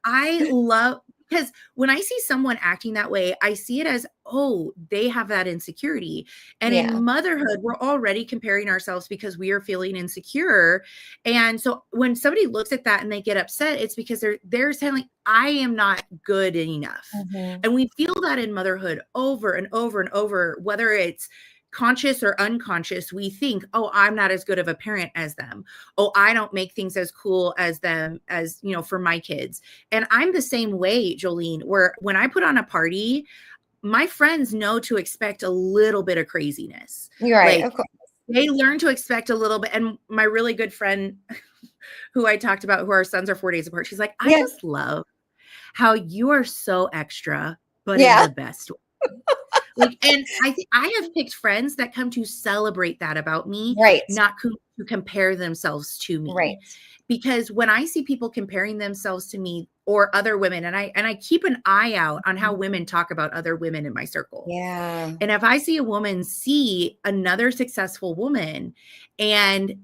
I love because when I see someone acting that way, I see it as, oh, they have that insecurity. And in Yeah. motherhood, we're already comparing ourselves because we are feeling insecure. And so when somebody looks at that and they get upset, it's because they're saying like, I am not good enough. Mhm. And we feel that in motherhood over and over and over, whether it's conscious or unconscious, we think, oh, I'm not as good of a parent as them. Oh, I don't make things as cool as them as, for my kids. And I'm the same way, Jolene, where when I put on a party, my friends know to expect a little bit of craziness. You're right. Like Of course. they learn to expect a little bit. And my really good friend who I talked about, who our sons are 4 days apart, she's like, I Yeah. just love how you are so extra, but in Yeah. the best way. Like, and I think I have picked friends that come to celebrate that about me, Right. not to compare themselves to me. Right. Because when I see people comparing themselves to me or other women, and I keep an eye out on how Mhm. women talk about other women in my circle. Yeah. And if I see a woman see another successful woman and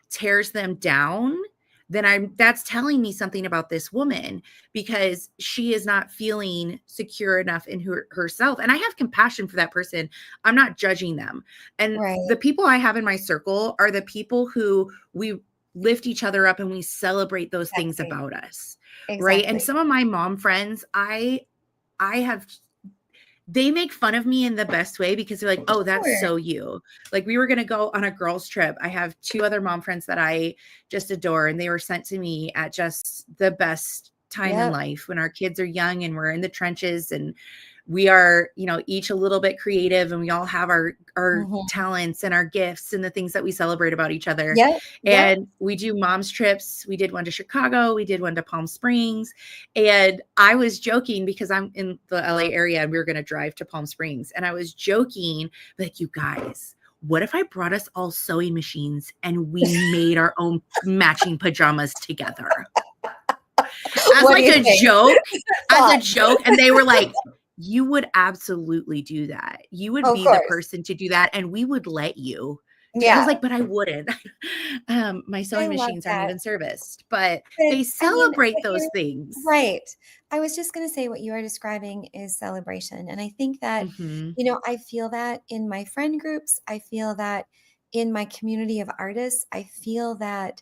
tears them down, then that's telling me something about this woman because she is not feeling secure enough in herself. And I have compassion for that person. I'm not judging them. And Right. the people I have in my circle are the people who we lift each other up and we celebrate those things Exactly. about us. Right. And Exactly. some of my mom friends, I have they make fun of me in the best way because they're like, oh, that's Sure. so you. Like we were going to go on a girls trip. I have two other mom friends that I just adore, and they were sent to me at just the best time in Yep. life when our kids are young and we're in the trenches. And we are, each a little bit creative, and we all have our Mhm. talents and our gifts and the things that we celebrate about each other. Yep, yep. And we do mom's trips. We did one to Chicago. We did one to Palm Springs. And I was joking because I'm in the LA area and we were going to drive to Palm Springs. And I was joking, like, you guys, what if I brought us all sewing machines and we made our own matching pajamas together? As What do like you a think? joke, Thought. and they were like, you would absolutely do that. You would Of be the course. person to do that, and we would let you. I was Yeah, like, but I wouldn't. My I sewing love machines aren't that. even serviced, but But they I mean, celebrate what those you're things. right. I was just going to say what you are describing is celebration. And I think that, Mhm. I feel that in my friend groups. I feel that in my community of artists. I feel that,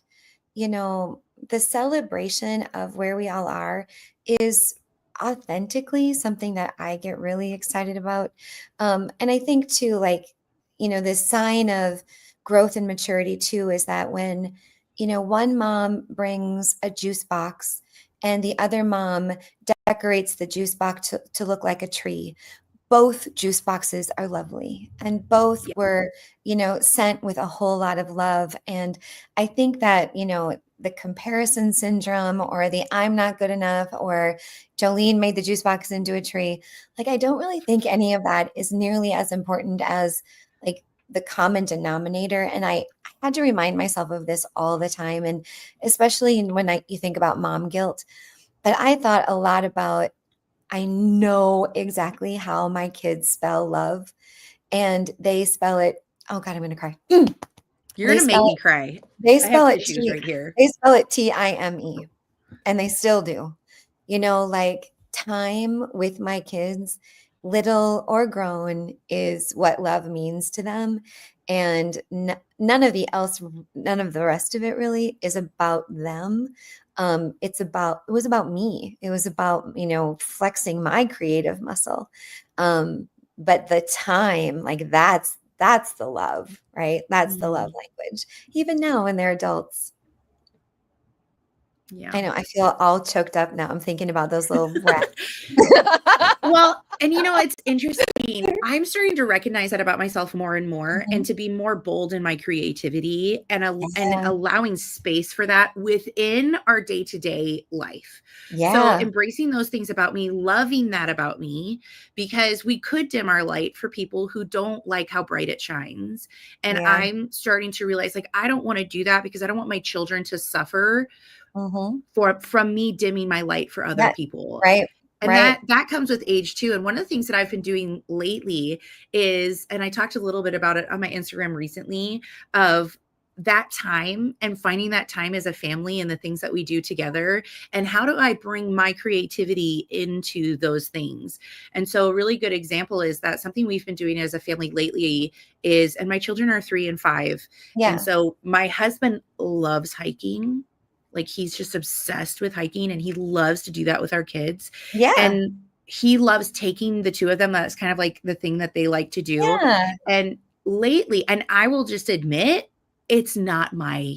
the celebration of where we all are is authentically something that I get really excited about. And I think too, like, this sign of growth and maturity too is that when, one mom brings a juice box and the other mom decorates the juice box to look like a tree. Both juice boxes are lovely and both Yeah. were, sent with a whole lot of love. And I think that, the comparison syndrome or the I'm not good enough or Jolene made the juice box into a tree, like I don't really think any of that is nearly as important as like the common denominator. And I had to remind myself of this all the time. And especially when you think about mom guilt, but I thought a lot about, I know exactly how my kids spell love, and they spell it, oh God, I'm gonna cry. You're They gonna make spell me it cry. they I have spell it tissues T right here. they spell it Time, and they still do. Like time with my kids, little or grown, is what love means to them. And none of the rest of it really is about them. It was about me. It was about, flexing my creative muscle. But the time, like that's the love, right? That's the love Mhm. language. Even now when they're adults. Yeah. I know, I feel all choked up now. I'm thinking about those little rats. Well, and it's interesting. I'm starting to recognize that about myself more and more, and Mhm. to be more bold in my creativity and Yeah. allowing space for that within our day-to-day life. So Yeah. embracing those things about me, loving that about me, because we could dim our light for people who don't like how bright it shines. And Yeah. I'm starting to realize, like, I don't want to do that because I don't want my children to suffer Mhm. from me dimming my light for other That people. right, And right. that comes with age too. And one of the things that I've been doing lately is, and I talked a little bit about it on my Instagram recently, of that time and finding that time as a family and the things that we do together, and how do I bring my creativity into those things. And so a really good example is that something we've been doing as a family lately is, and my children are 3 and 5, and Yeah. so my husband loves hiking. Like, he's just obsessed with hiking, and he loves to do that with our kids. Yeah. And he loves taking the two of them. That's kind of like the thing that they like to do. Yeah. And lately, and I will just admit, it's not my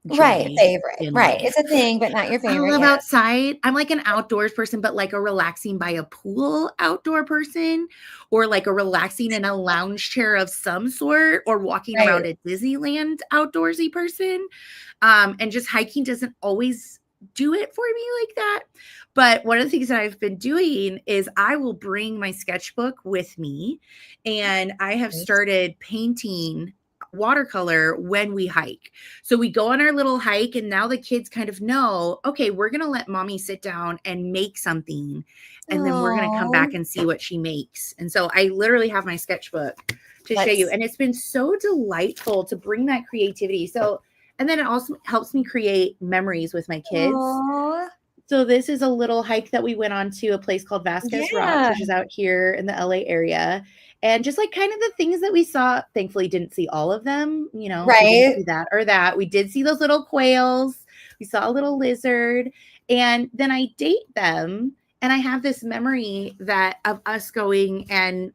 Right, joy favorite. in Right. life. It's a thing, but not your I favorite. love Yeah. outside. I'm like an outdoors person, but like a relaxing by a pool outdoor person, or like a relaxing in a lounge chair of some sort, or walking Right. around at Disneyland outdoorsy person. And just hiking doesn't always do it for me like that. But one of the things that I've been doing is I will bring my sketchbook with me, and I have Nice. started painting watercolor when we hike. So we go on our little hike, and now the kids kind of know, okay, we're going to let mommy sit down and make something, and then we're going to come back Oh, and see what she makes. And so I literally have my sketchbook to show you, let's and it's been so delightful to bring that creativity. So, and then it also helps me create memories with my kids. oh, So this is a little hike that we went on to a place called Vasquez Rocks, yeah. which is out here in the LA area. And just like kind of the things that we saw, thankfully didn't see all of them. We didn't Right. see that or that. We did see those little quails. We saw a little lizard. And then I date them. And I have this memory that of us going, and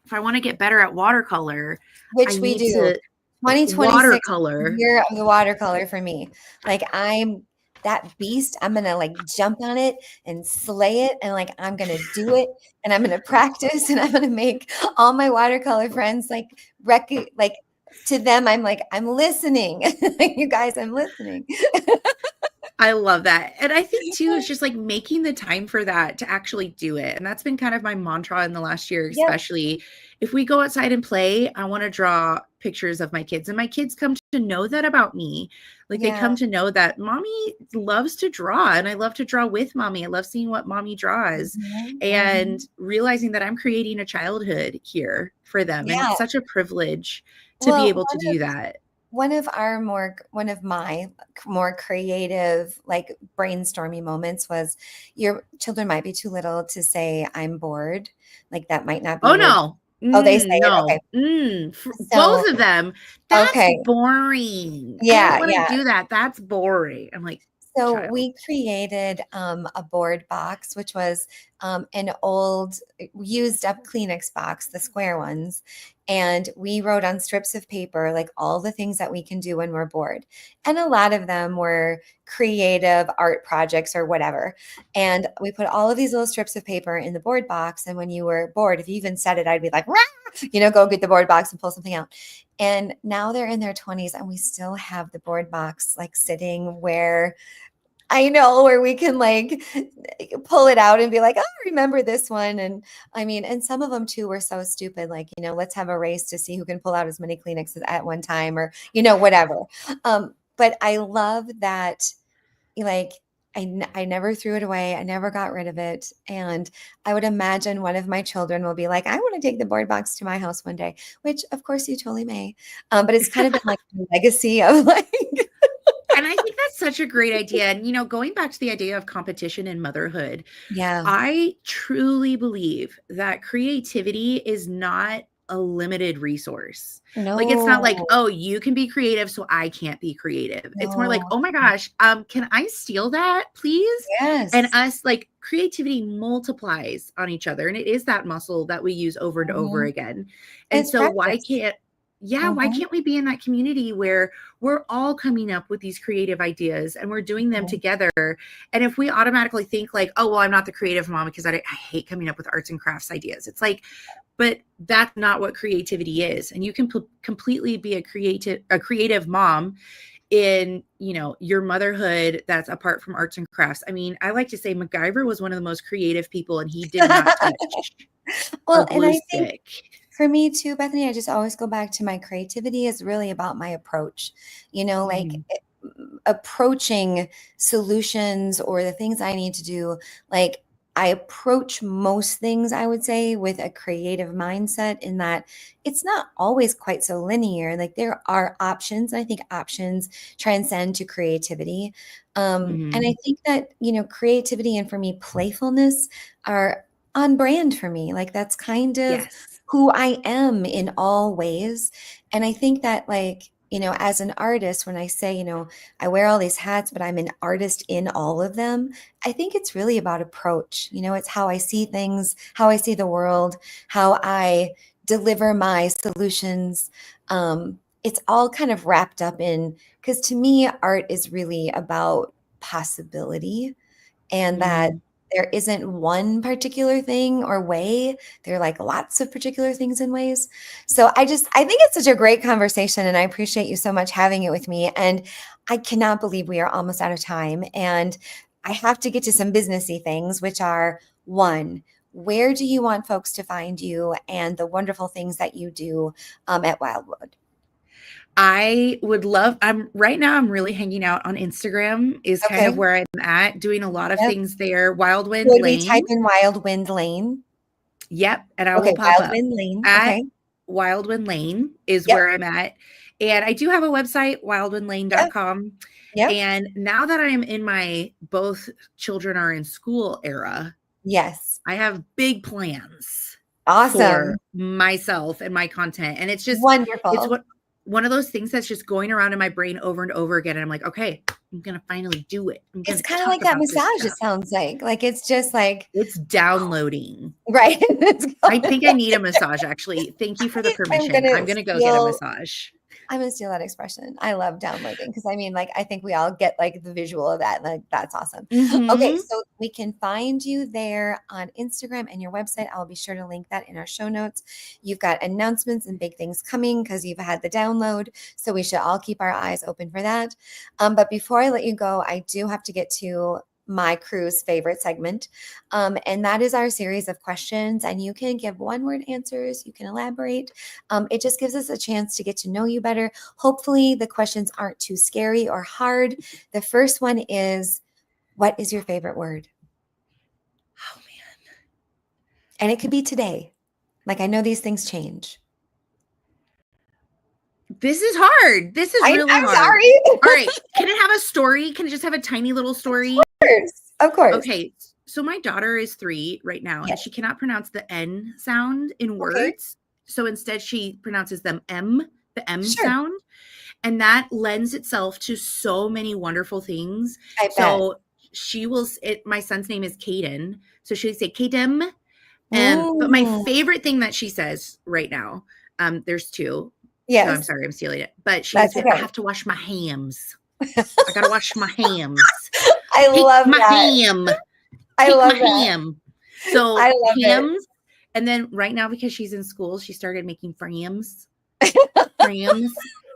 if I want to get better at watercolor, I Which we need do. to 2026 is the watercolor. year of the watercolor for me. Like I'm that beast, I'm gonna like jump on it and slay it, and like I'm gonna do it, and I'm gonna practice, and I'm gonna make all my watercolor friends like like to them, I'm like, I'm listening. You guys, I'm listening. I love that. And I think too, it's just like making the time for that to actually do it. And that's been kind of my mantra in the last year, Yep. especially if we go outside and play, I want to draw pictures of my kids. And my kids come to know that about me. Like they Yeah. come to know that mommy loves to draw and I love to draw with mommy. I love seeing what mommy draws Mhm, and mhm. realizing that I'm creating a childhood here for them. And Yeah. it's such a privilege to be Well, able to do that. one of my more creative, like brainstormy moments was your children might be too little to say I'm bored. Like that might not be Oh, a word. no. Oh, they say it. Okay. No. For both So, of them, that's okay. boring. I don't Yeah, wanna yeah. do that. That's boring. I'm like, So "Child." we created a board box, which was an old used up Kleenex box, the square ones. And we wrote on strips of paper, like all the things that we can do when we're bored. And a lot of them were creative art projects or whatever. And we put all of these little strips of paper in the board box. And when you were bored, if you even said it, I'd be like, "Rah!" Go get the board box and pull something out. And now they're in their 20s and we still have the board box like sitting where I know, where we can like pull it out and be like, "Oh, remember this one." And I mean, and some of them too were so stupid, like, let's have a race to see who can pull out as many Kleenexes at one time or, whatever. But I love that, like, I never threw it away. I never got rid of it. And I would imagine one of my children will be like, I want to take the board box to my house one day, which of course you totally may. But it's kind of been like a legacy of like, And I think that's such a great idea. And, going back to the idea of competition in motherhood, yeah, I truly believe that creativity is not a limited resource. Like it's not like, no, oh, you can be creative, so I can't be creative. It's more like, no. oh my gosh, can I steal that, please? And Yes. us like creativity multiplies on each other. And it is that muscle that we use over and over Mhm. again. And It's so practice. why Mhm, can't we be in that community where we're all coming up with these creative ideas and we're doing them mhm. together? And if we automatically think like, oh, well, I'm not the creative mom because I hate coming up with arts and crafts ideas. It's like, but that's not what creativity is. And you can completely be a creative mom in, your motherhood that's apart from arts and crafts. I mean, I like to say MacGyver was one of the most creative people and he did not touch a Well, and glue I think stick. for me too, Bethany, I just always go back to my creativity is really about my approach, like Mhm. approaching solutions or the things I need to do. Like I approach most things, I would say, with a creative mindset in that it's not always quite so linear. Like there are options. I think options transcend to creativity. And Mhm. I think that, creativity and for me, playfulness are on brand for me. Like that's kind of Yes. who I am in all ways. And I think that like, as an artist, when I say, I wear all these hats, but I'm an artist in all of them, I think it's really about approach. It's how I see things, how I see the world, how I deliver my solutions. It's all kind of wrapped up in, because to me, art is really about possibility and that Mhm. there isn't one particular thing or way. There are like lots of particular things and ways. So I think it's such a great conversation and I appreciate you so much having it with me. And I cannot believe we are almost out of time. And I have to get to some businessy things, which are one, where do you want folks to find you and the wonderful things that you do at Wildwood? I would love I'm right now I'm really hanging out on Instagram is kind of Okay. where I'm at, doing a lot of Yep. things there. Wildwind Would we type Lane. in Wild Wind Lane? Yep, and I will Okay, pop Wild up. Wind Lane. At Okay. Wildwind Lane is Yep. where I'm at, and I do have a website, Yep. wildwindlane.com, Yep. and now that I am in my both children are in school era, Yes. I have big plans for Awesome. myself and my content, and it's Wonderful. what one of those things that's just going around in my brain over and over again, and I'm like, "Okay, I'm gonna finally do it. I'm It's gonna kinda talk like that about this massage, it stuff." sounds like. Like, it's just like It's downloading. right? It's I going think I need a massage, actually. Thank you for the I'm permission. gonna I'm gonna go get a steal massage. I'm gonna steal that expression. I love downloading because I mean, like, I think we all get like the visual of that. Like, that's awesome. Okay, Mm-hmm. so we can find you there on Instagram and your website. I'll be sure to link that in our show notes. You've got announcements and big things coming because you've had the download. So we should all keep our eyes open for that. But before I let you go, I do have to get to my crew's favorite segment. And that is our series of questions. And you can give one word answers, you can elaborate. It just gives us a chance to get to know you better. Hopefully, the questions aren't too scary or hard. The first one is, what is your favorite word? Oh man. And it could be today. Like, I know these things change. This is hard. This is really I'm hard. sorry. All right. Can it have a story? Can it just have a tiny little story? Of course. Okay. So my daughter is 3 right now, and she cannot pronounce the N sound in words. So instead she pronounces them the M sound. And that lends itself to so many wonderful things. So she will, my son's name is Caden. So she'll say Kadem. But my favorite thing that she says right now, there's 2. Yes. So I'm sorry, I'm stealing it. But she said, I have to wash my hams. I got to wash my hams. I love my that. ham. I love my that. ham. So I love hams. And then right now, because she's in school, she started making frames. Frames.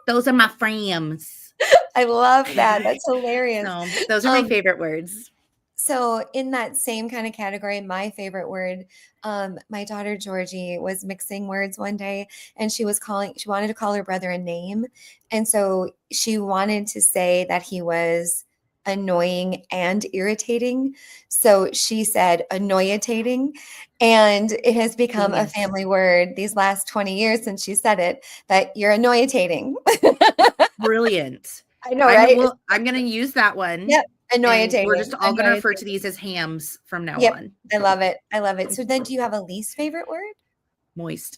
Those are my frames. I love that. That's hilarious. So those are my favorite words. So in that same kind of category, my favorite word, my daughter Georgie was mixing words one day, and she wanted to call her brother a name. And so she wanted to say that he was annoying and irritating. So she said annoyitating, and it has become a family word these last 20 years since she said it, that you're annoyitating. Brilliant. I know, right? I'm going to use that one. Yep. Annoyitating. We're just all going to refer to these as hams from now on. I love it. I love it. So then do you have a least favorite word? Moist.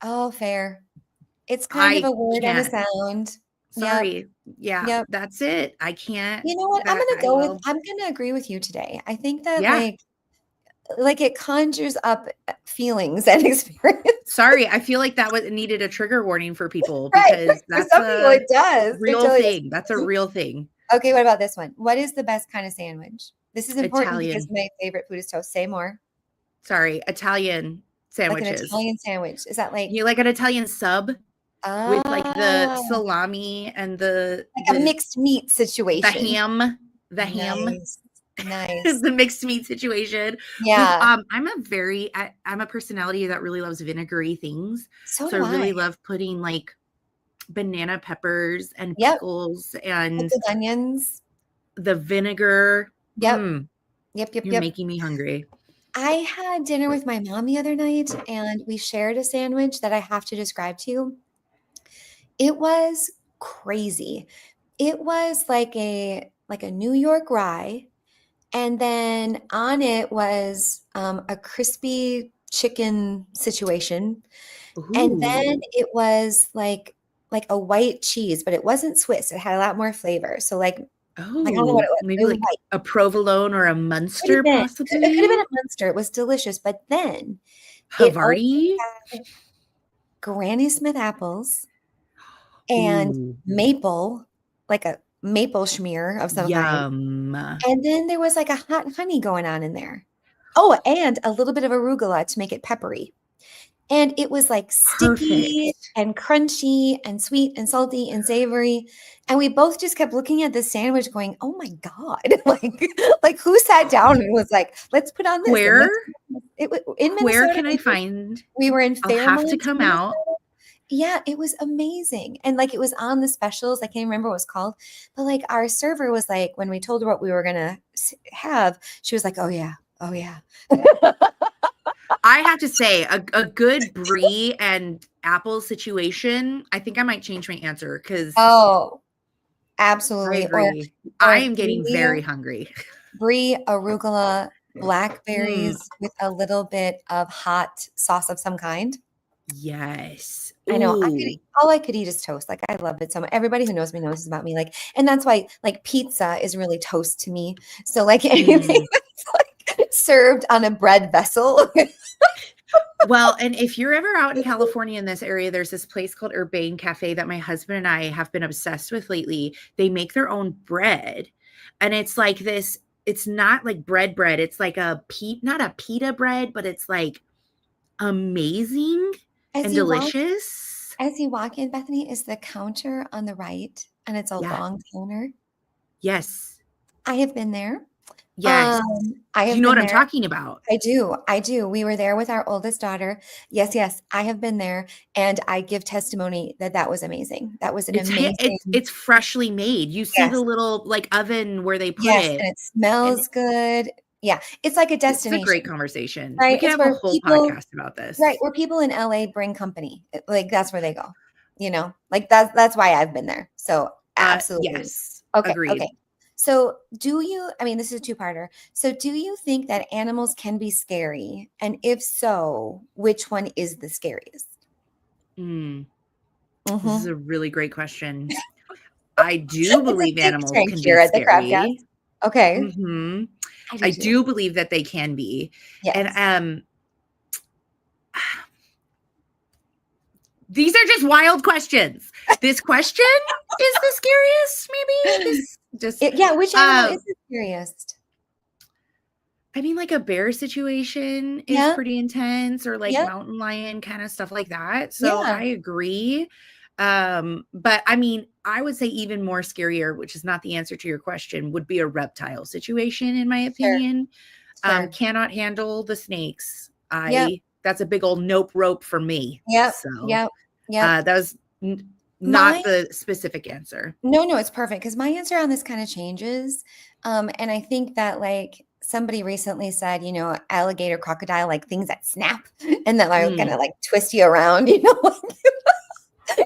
Oh, fair. It's kind of a word and a sound. Sorry. Yeah. That's it. I can't. You know what? I'm going to agree with you today. I think that like it conjures up feelings and experience. Sorry, I feel like that needed a trigger warning for people because that's for some people it does. Real thing. That's a real thing. Okay, what about this one? What is the best kind of sandwich? This is important Italian. Because my favorite food is toast. Say more. Sorry, Italian sandwiches. Like an Italian sandwich. Is that like you like an Italian sub with like the salami and the a mixed meat situation? The ham. Nice. The mixed meat situation. Yeah. I'm a personality that really loves vinegary things. So I really love putting like banana peppers and pickles and onions. The vinegar. Yep. You're making me hungry. I had dinner with my mom the other night, and we shared a sandwich that I have to describe to you. It was crazy. It was like a New York rye. And then on it was a crispy chicken situation. Ooh. And then it was like a white cheese, but it wasn't Swiss. It had a lot more flavor. So like, I don't know what it was. Maybe like a provolone or a Munster, possibly. It could have been a Munster. It was delicious. But then Havarti, Granny Smith apples and maple, like a maple schmear of some kind. And then there was like a hot honey going on in there. Oh, and a little bit of arugula to make it peppery. And it was like sticky and crunchy and sweet and salty and savory. And we both just kept looking at this sandwich going, oh my God. like who sat down and was like, let's put on this. Where? In Minnesota. Where can I find? We were in Fairmont. I'll have to come out. Yeah, it was amazing. And like it was on the specials. I can't remember what it was called. But like our server was like, when we told her what we were going to have, she was like, oh yeah. Oh yeah. I have to say a good brie and apple situation. I think I might change my answer because absolutely. I agree. I am getting very hungry. Brie, arugula, blackberries with a little bit of hot sauce of some kind. Yes. I know. All I could eat is toast. Like I love it so much. Everybody who knows me knows about me. Like, and that's why like pizza is really toast to me. So like anything that's like served on a bread vessel. Well, and if you're ever out in California in this area, there's this place called Urbane Cafe that my husband and I have been obsessed with lately. They make their own bread. And it's like this, it's not like bread. It's like not a pita bread, but it's like amazing As and you walk, delicious. as you walk in, Bethany, is the counter on the right, and it's a Yeah. long counter. Yes. I have been there. Yes. I Do have you know been what I'm there. talking about? I do. I do. We were there with our oldest daughter. Yes, I have been there, and I give testimony that that was amazing. That was an amazing. It's freshly made. You see the Yes, little like oven where they put yes, it, and it and smells good. Yeah, it's like a it's a great destination, conversation. We right? could It's have a where whole people, podcast about right, this. where people in LA bring company. Like that's where they go. Like that's why I've been there. So absolutely. Yes, Okay, agreed. okay. So I mean, this is a two-parter. So do you think that animals can be scary? And if so, which one is the scariest? Mm, this is Mhm. a really great question. I do It's a believe think animals tank can be here at the Craftcast. scary. Okay. Hmm. I do I too. do believe that they can be. And Yes. these are just wild questions. This question is the scariest, maybe. This just Yeah, which animal uh is the scariest? I mean, like a bear situation is Yeah. pretty intense, or like Yeah. mountain lion kind of stuff like that. So Yeah. I agree. But I mean, I would say even more scarier, which is not the answer to your question, would be a reptile situation, in my Sure. opinion. Sure. Cannot handle the snakes. Yep. That's a big old nope rope for me. Yep. So Yep. Yep. that was not My the specific answer. No, it's perfect because my answer on this kind of changes. And I think that like somebody recently said, alligator, crocodile, like things that snap and that are gonna Mm, like twist you around,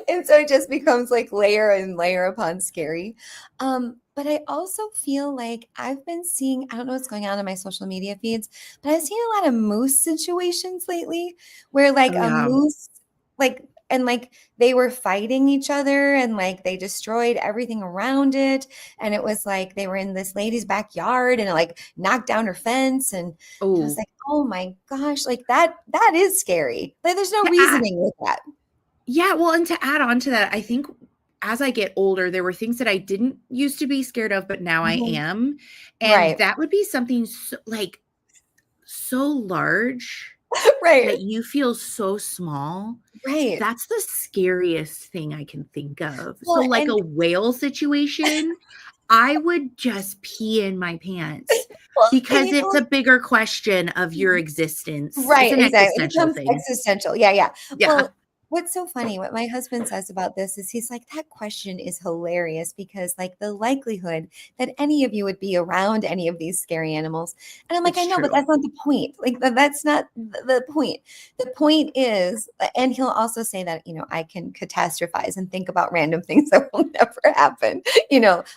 and so it just becomes like layer and layer upon scary. But I also feel like I've been seeing, I don't know what's going on in my social media feeds, but I've seen a lot of moose situations lately where like oh a yeah. moose, like, and like they were fighting each other and like they destroyed everything around it. And it was like they were in this lady's backyard and it like knocked down her fence. And I was Oh like, oh my gosh, like that is scary. Like there's no yeah. reasoning with that. Yeah, well, and to add on to that, I think as I get older, there were things that I didn't used to be scared of, but now I Mhm. am. And Right. that would be something so large Right. that you feel so small. Right. That's the scariest thing I can think of. So, Well, like and a whale situation, I would just pee in my pants and because it's a bigger question of your existence. It's right, an exactly. It existential becomes thing. existential. Yeah, yeah. Yeah. Well, what's so funny, what my husband says about this is he's like, that question is hilarious because like the likelihood that any of you would be around any of these scary animals. And I'm like, I It's know, but true. that's not the point. Like that's not the point. The point is, and he'll also say that, I can catastrophize and think about random things that will never happen,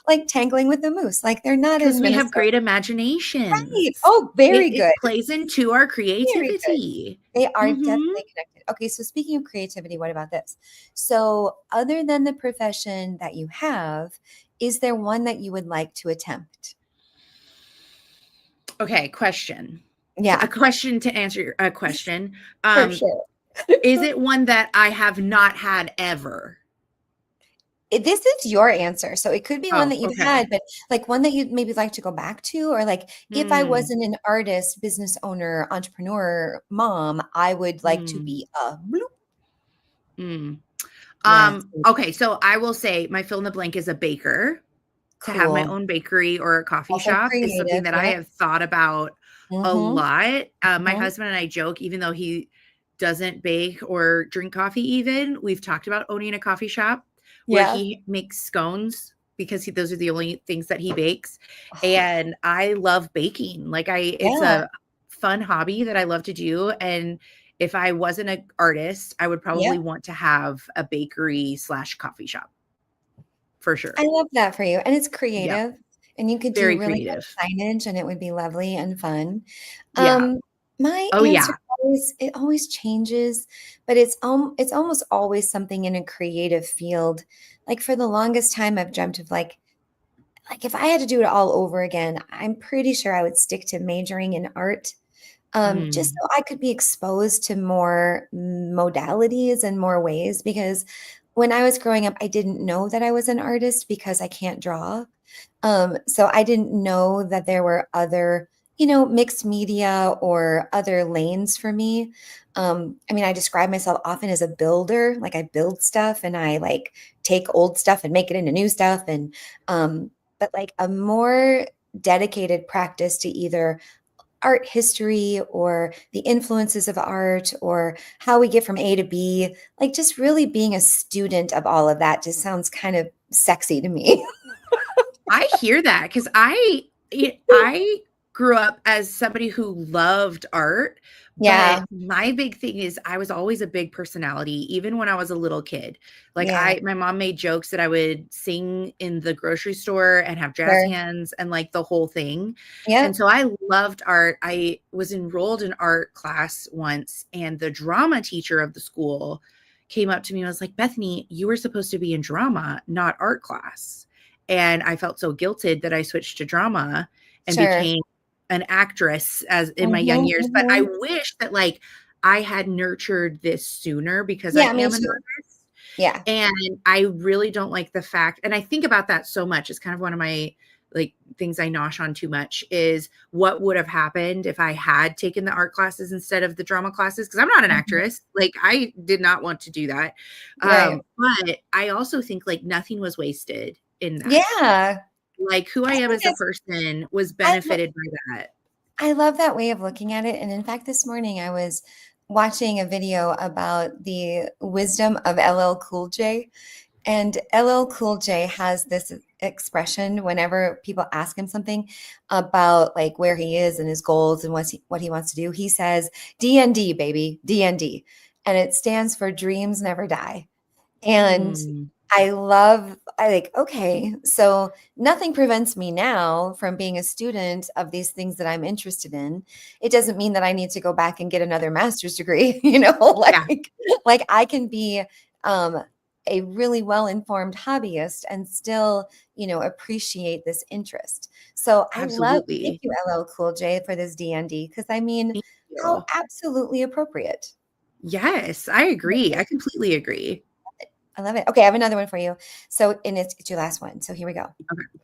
like tangling with the moose. Like they're not Because in we have Minnesota. great Right. imaginations. Oh, very It good. plays into our Very good. creativity. They are Mhm. definitely connected. Okay, so speaking of creativity, what about this? So, other than the profession that you have, is there one that you would like to attempt? Okay, question. A Yeah, question to answer your a question. for Um, sure. is it one that I have not had ever? This is your answer. So it could be one Oh, that you've okay. had, but like one that you'd maybe like to go back to, or like if I Mm, wasn't an artist, business owner, entrepreneur, mom, I would like to mm, be a bloop. mm. Yeah, Okay, so I will say my fill in the blank is a baker. To have my cool. own bakery or a coffee Also shop is something creative. that I Yep. have thought about a Mm-hmm. lot. My Hmm. husband and I joke, even though he doesn't bake or drink coffee, even we've talked about owning a coffee shop where Yeah. he makes scones because those are the only things that he bakes. And I love baking. It's Yeah. a fun hobby that I love to do. And if I wasn't an artist, I would Yeah. probably want to have a bakery slash coffee shop for sure. I love that for you, and it's Yep. creative, and you could do Very really creative. good signage, and it would be lovely and fun. Yeah. Um, my Oh, answer yeah. always changes, but it's almost always something in a creative field. Like, for the longest time, I've dreamt of, if I had to do it all over again, I'm pretty sure I would stick to majoring in art. just Mm. so I could be exposed to more modalities and more ways. Because when I was growing up, I didn't know that I was an artist because I can't draw. So I didn't know that there were other, mixed media or other lanes for me. I mean, I describe myself often as a builder, like I build stuff and I like take old stuff and make it into new stuff. But like a more dedicated practice to either art history or the influences of art or how we get from A to B, like just really being a student of all of that just sounds kind of sexy to me. I hear that because I grew up as somebody who loved art, but Yeah, my big thing is I was always a big personality, even when I was a little kid. Like yeah, my mom made jokes that I would sing in the grocery store and have jazz sure. hands and like the whole thing. And Yep, so I loved art. I was enrolled in art class once, and the drama teacher of the school came up to me and was like, Bethany, you were supposed to be in drama, not art class. And I felt so guilted that I switched to drama and sure. became an actress as in my young Mhm, years. But I mhm. wish that like I had nurtured this sooner because I Yeah, me am an too. artist. Yeah. And I really don't like the fact, and I think about that so much. It's kind of one of my like things I nosh on too much is what would have happened if I had taken the art classes instead of the drama classes. Cause I'm not an Mhm. actress. Like I did not want to do that. Right. But I also think like nothing was wasted in that. Yeah. Like who I I am think as a person was I benefited by that. I love that way of looking at it. And in fact, this morning I was watching a video about the wisdom of LL Cool J. And LL Cool J has this expression whenever people ask him something about like where he is and his goals and what he wants to do. He says, DND, baby, DND. And it stands for dreams never die. And Mm, I like, okay, so nothing prevents me now from being a student of these things that I'm interested in. It doesn't mean that I need to go back and get another master's degree, yeah, like I can be um a really well-informed hobbyist and still, appreciate this interest. So thank absolutely. you, LL Cool J, for this DND, because I mean, Thank how you. absolutely appropriate. Yes, I agree. I completely agree. I love it. Okay, I have another one for you. So, and it's your last one. So here we go. Okay.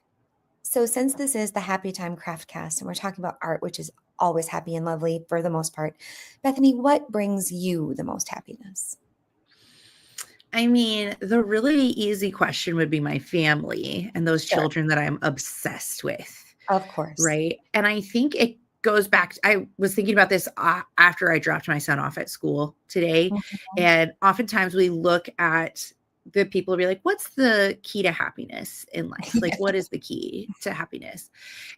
So, since this is the Happy Time Craftcast and we're talking about art, which is always happy and lovely for the most part, Bethany, what brings you the most happiness? I mean, the really easy question would be my family and those Sure, children that I'm obsessed with, of course. right? And I think it goes back I was thinking about this after I dropped my son off at school today, Mhm. and oftentimes we look at the people and be like, what's the key to happiness in life? Like, what is the key to happiness?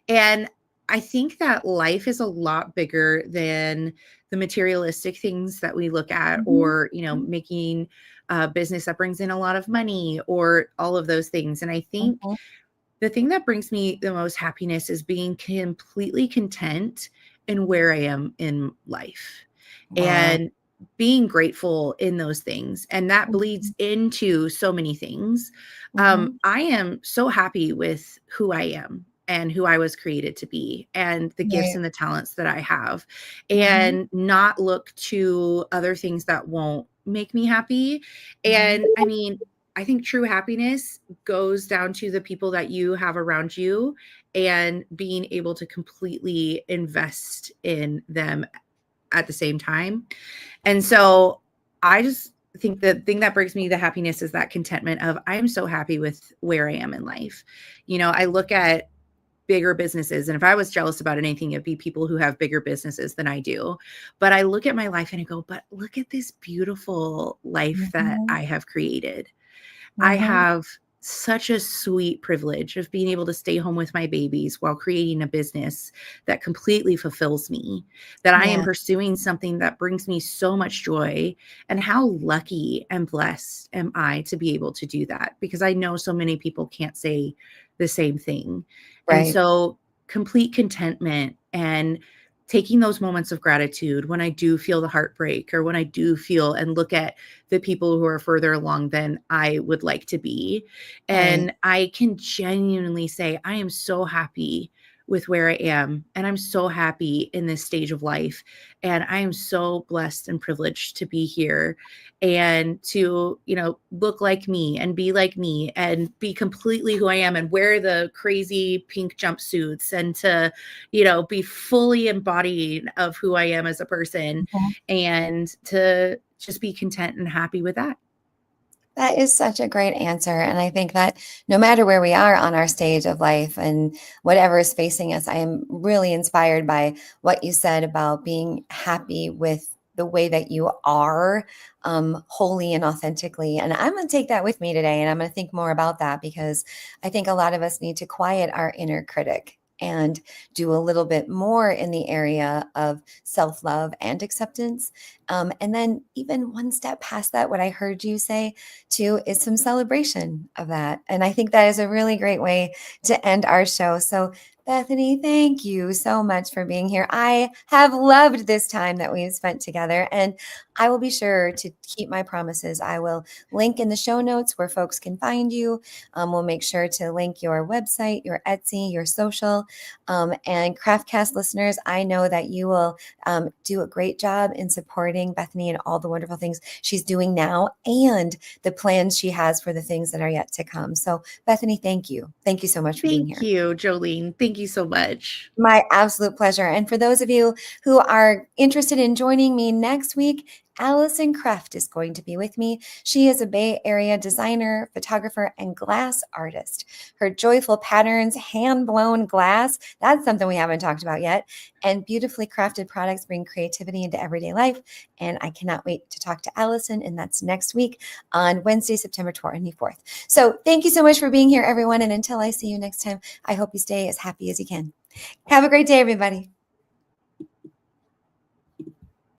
And I think that life is a lot bigger than the materialistic things that we look at, Mhm, or, mhm, making a business that brings in a lot of money or all of those things. And I think mhm. the thing that brings me the most happiness is being completely content in where I am in life Wow. and being grateful in those things. And that bleeds Mhm, into so many things. mhm. I am so happy with who I am and who I was created to be and the gifts Right. and the talents that I have, Mhm, and not look to other things that won't make me happy. mhm. And I mean, I think true happiness goes down to the people that you have around you and being able to completely invest in them at the same time. And so I just think the thing that brings me the happiness is that contentment of I'm so happy with where I am in life. I look at bigger businesses, and if I was jealous about anything, it'd be people who have bigger businesses than I do. But I look at my life and I go, but look at this beautiful life that Mhm, I have created. I mhm. have such a sweet privilege of being able to stay home with my babies while creating a business that completely fulfills me, that I am Yeah, pursuing something that brings me so much joy. And how lucky and blessed am I to be able to do that? Because I know so many people can't say the same thing. And right, so, complete contentment and taking those moments of gratitude when I do feel the heartbreak, or when I do feel and look at the people who are further along than I would like to be. right. And I can genuinely say, I am so happy with where I am. And I'm so happy in this stage of life. And I am so blessed and privileged to be here and to, look like me and be like me and be completely who I am and wear the crazy pink jumpsuits and to, be fully embodied of who I am as a person and to just be content and happy with that. That is such a great answer. And I think that no matter where we are on our stage of life and whatever is facing us, I am really inspired by what you said about being happy with the way that you are, wholly and authentically. And I'm going to take that with me today. And I'm going to think more about that because I think a lot of us need to quiet our inner critic and do a little bit more in the area of self-love and acceptance. And then even one step past that, what I heard you say too is some celebration of that. And I think that is a really great way to end our show. So Bethany, thank you so much for being here. I have loved this time that we've spent together, and I will be sure to keep my promises. I will link in the show notes where folks can find you. We'll make sure to link your website, your Etsy, your social. And Craftcast listeners, I know that you will do a great job in supporting Bethany and all the wonderful things she's doing now and the plans she has for the things that are yet to come. So Bethany, thank you. Thank you so much for being Thank here. you, Joleen. Thank you so much. My absolute pleasure. And for those of you who are interested in joining me next week, Allison Kraft is going to be with me. She is a Bay Area designer, photographer, and glass artist. Her joyful patterns, hand-blown glass, that's something we haven't talked about yet, and beautifully crafted products bring creativity into everyday life. And I cannot wait to talk to Allison, and that's next week on Wednesday, September 24th. So thank you so much for being here, everyone. And until I see you next time, I hope you stay as happy as you can. Have a great day, everybody.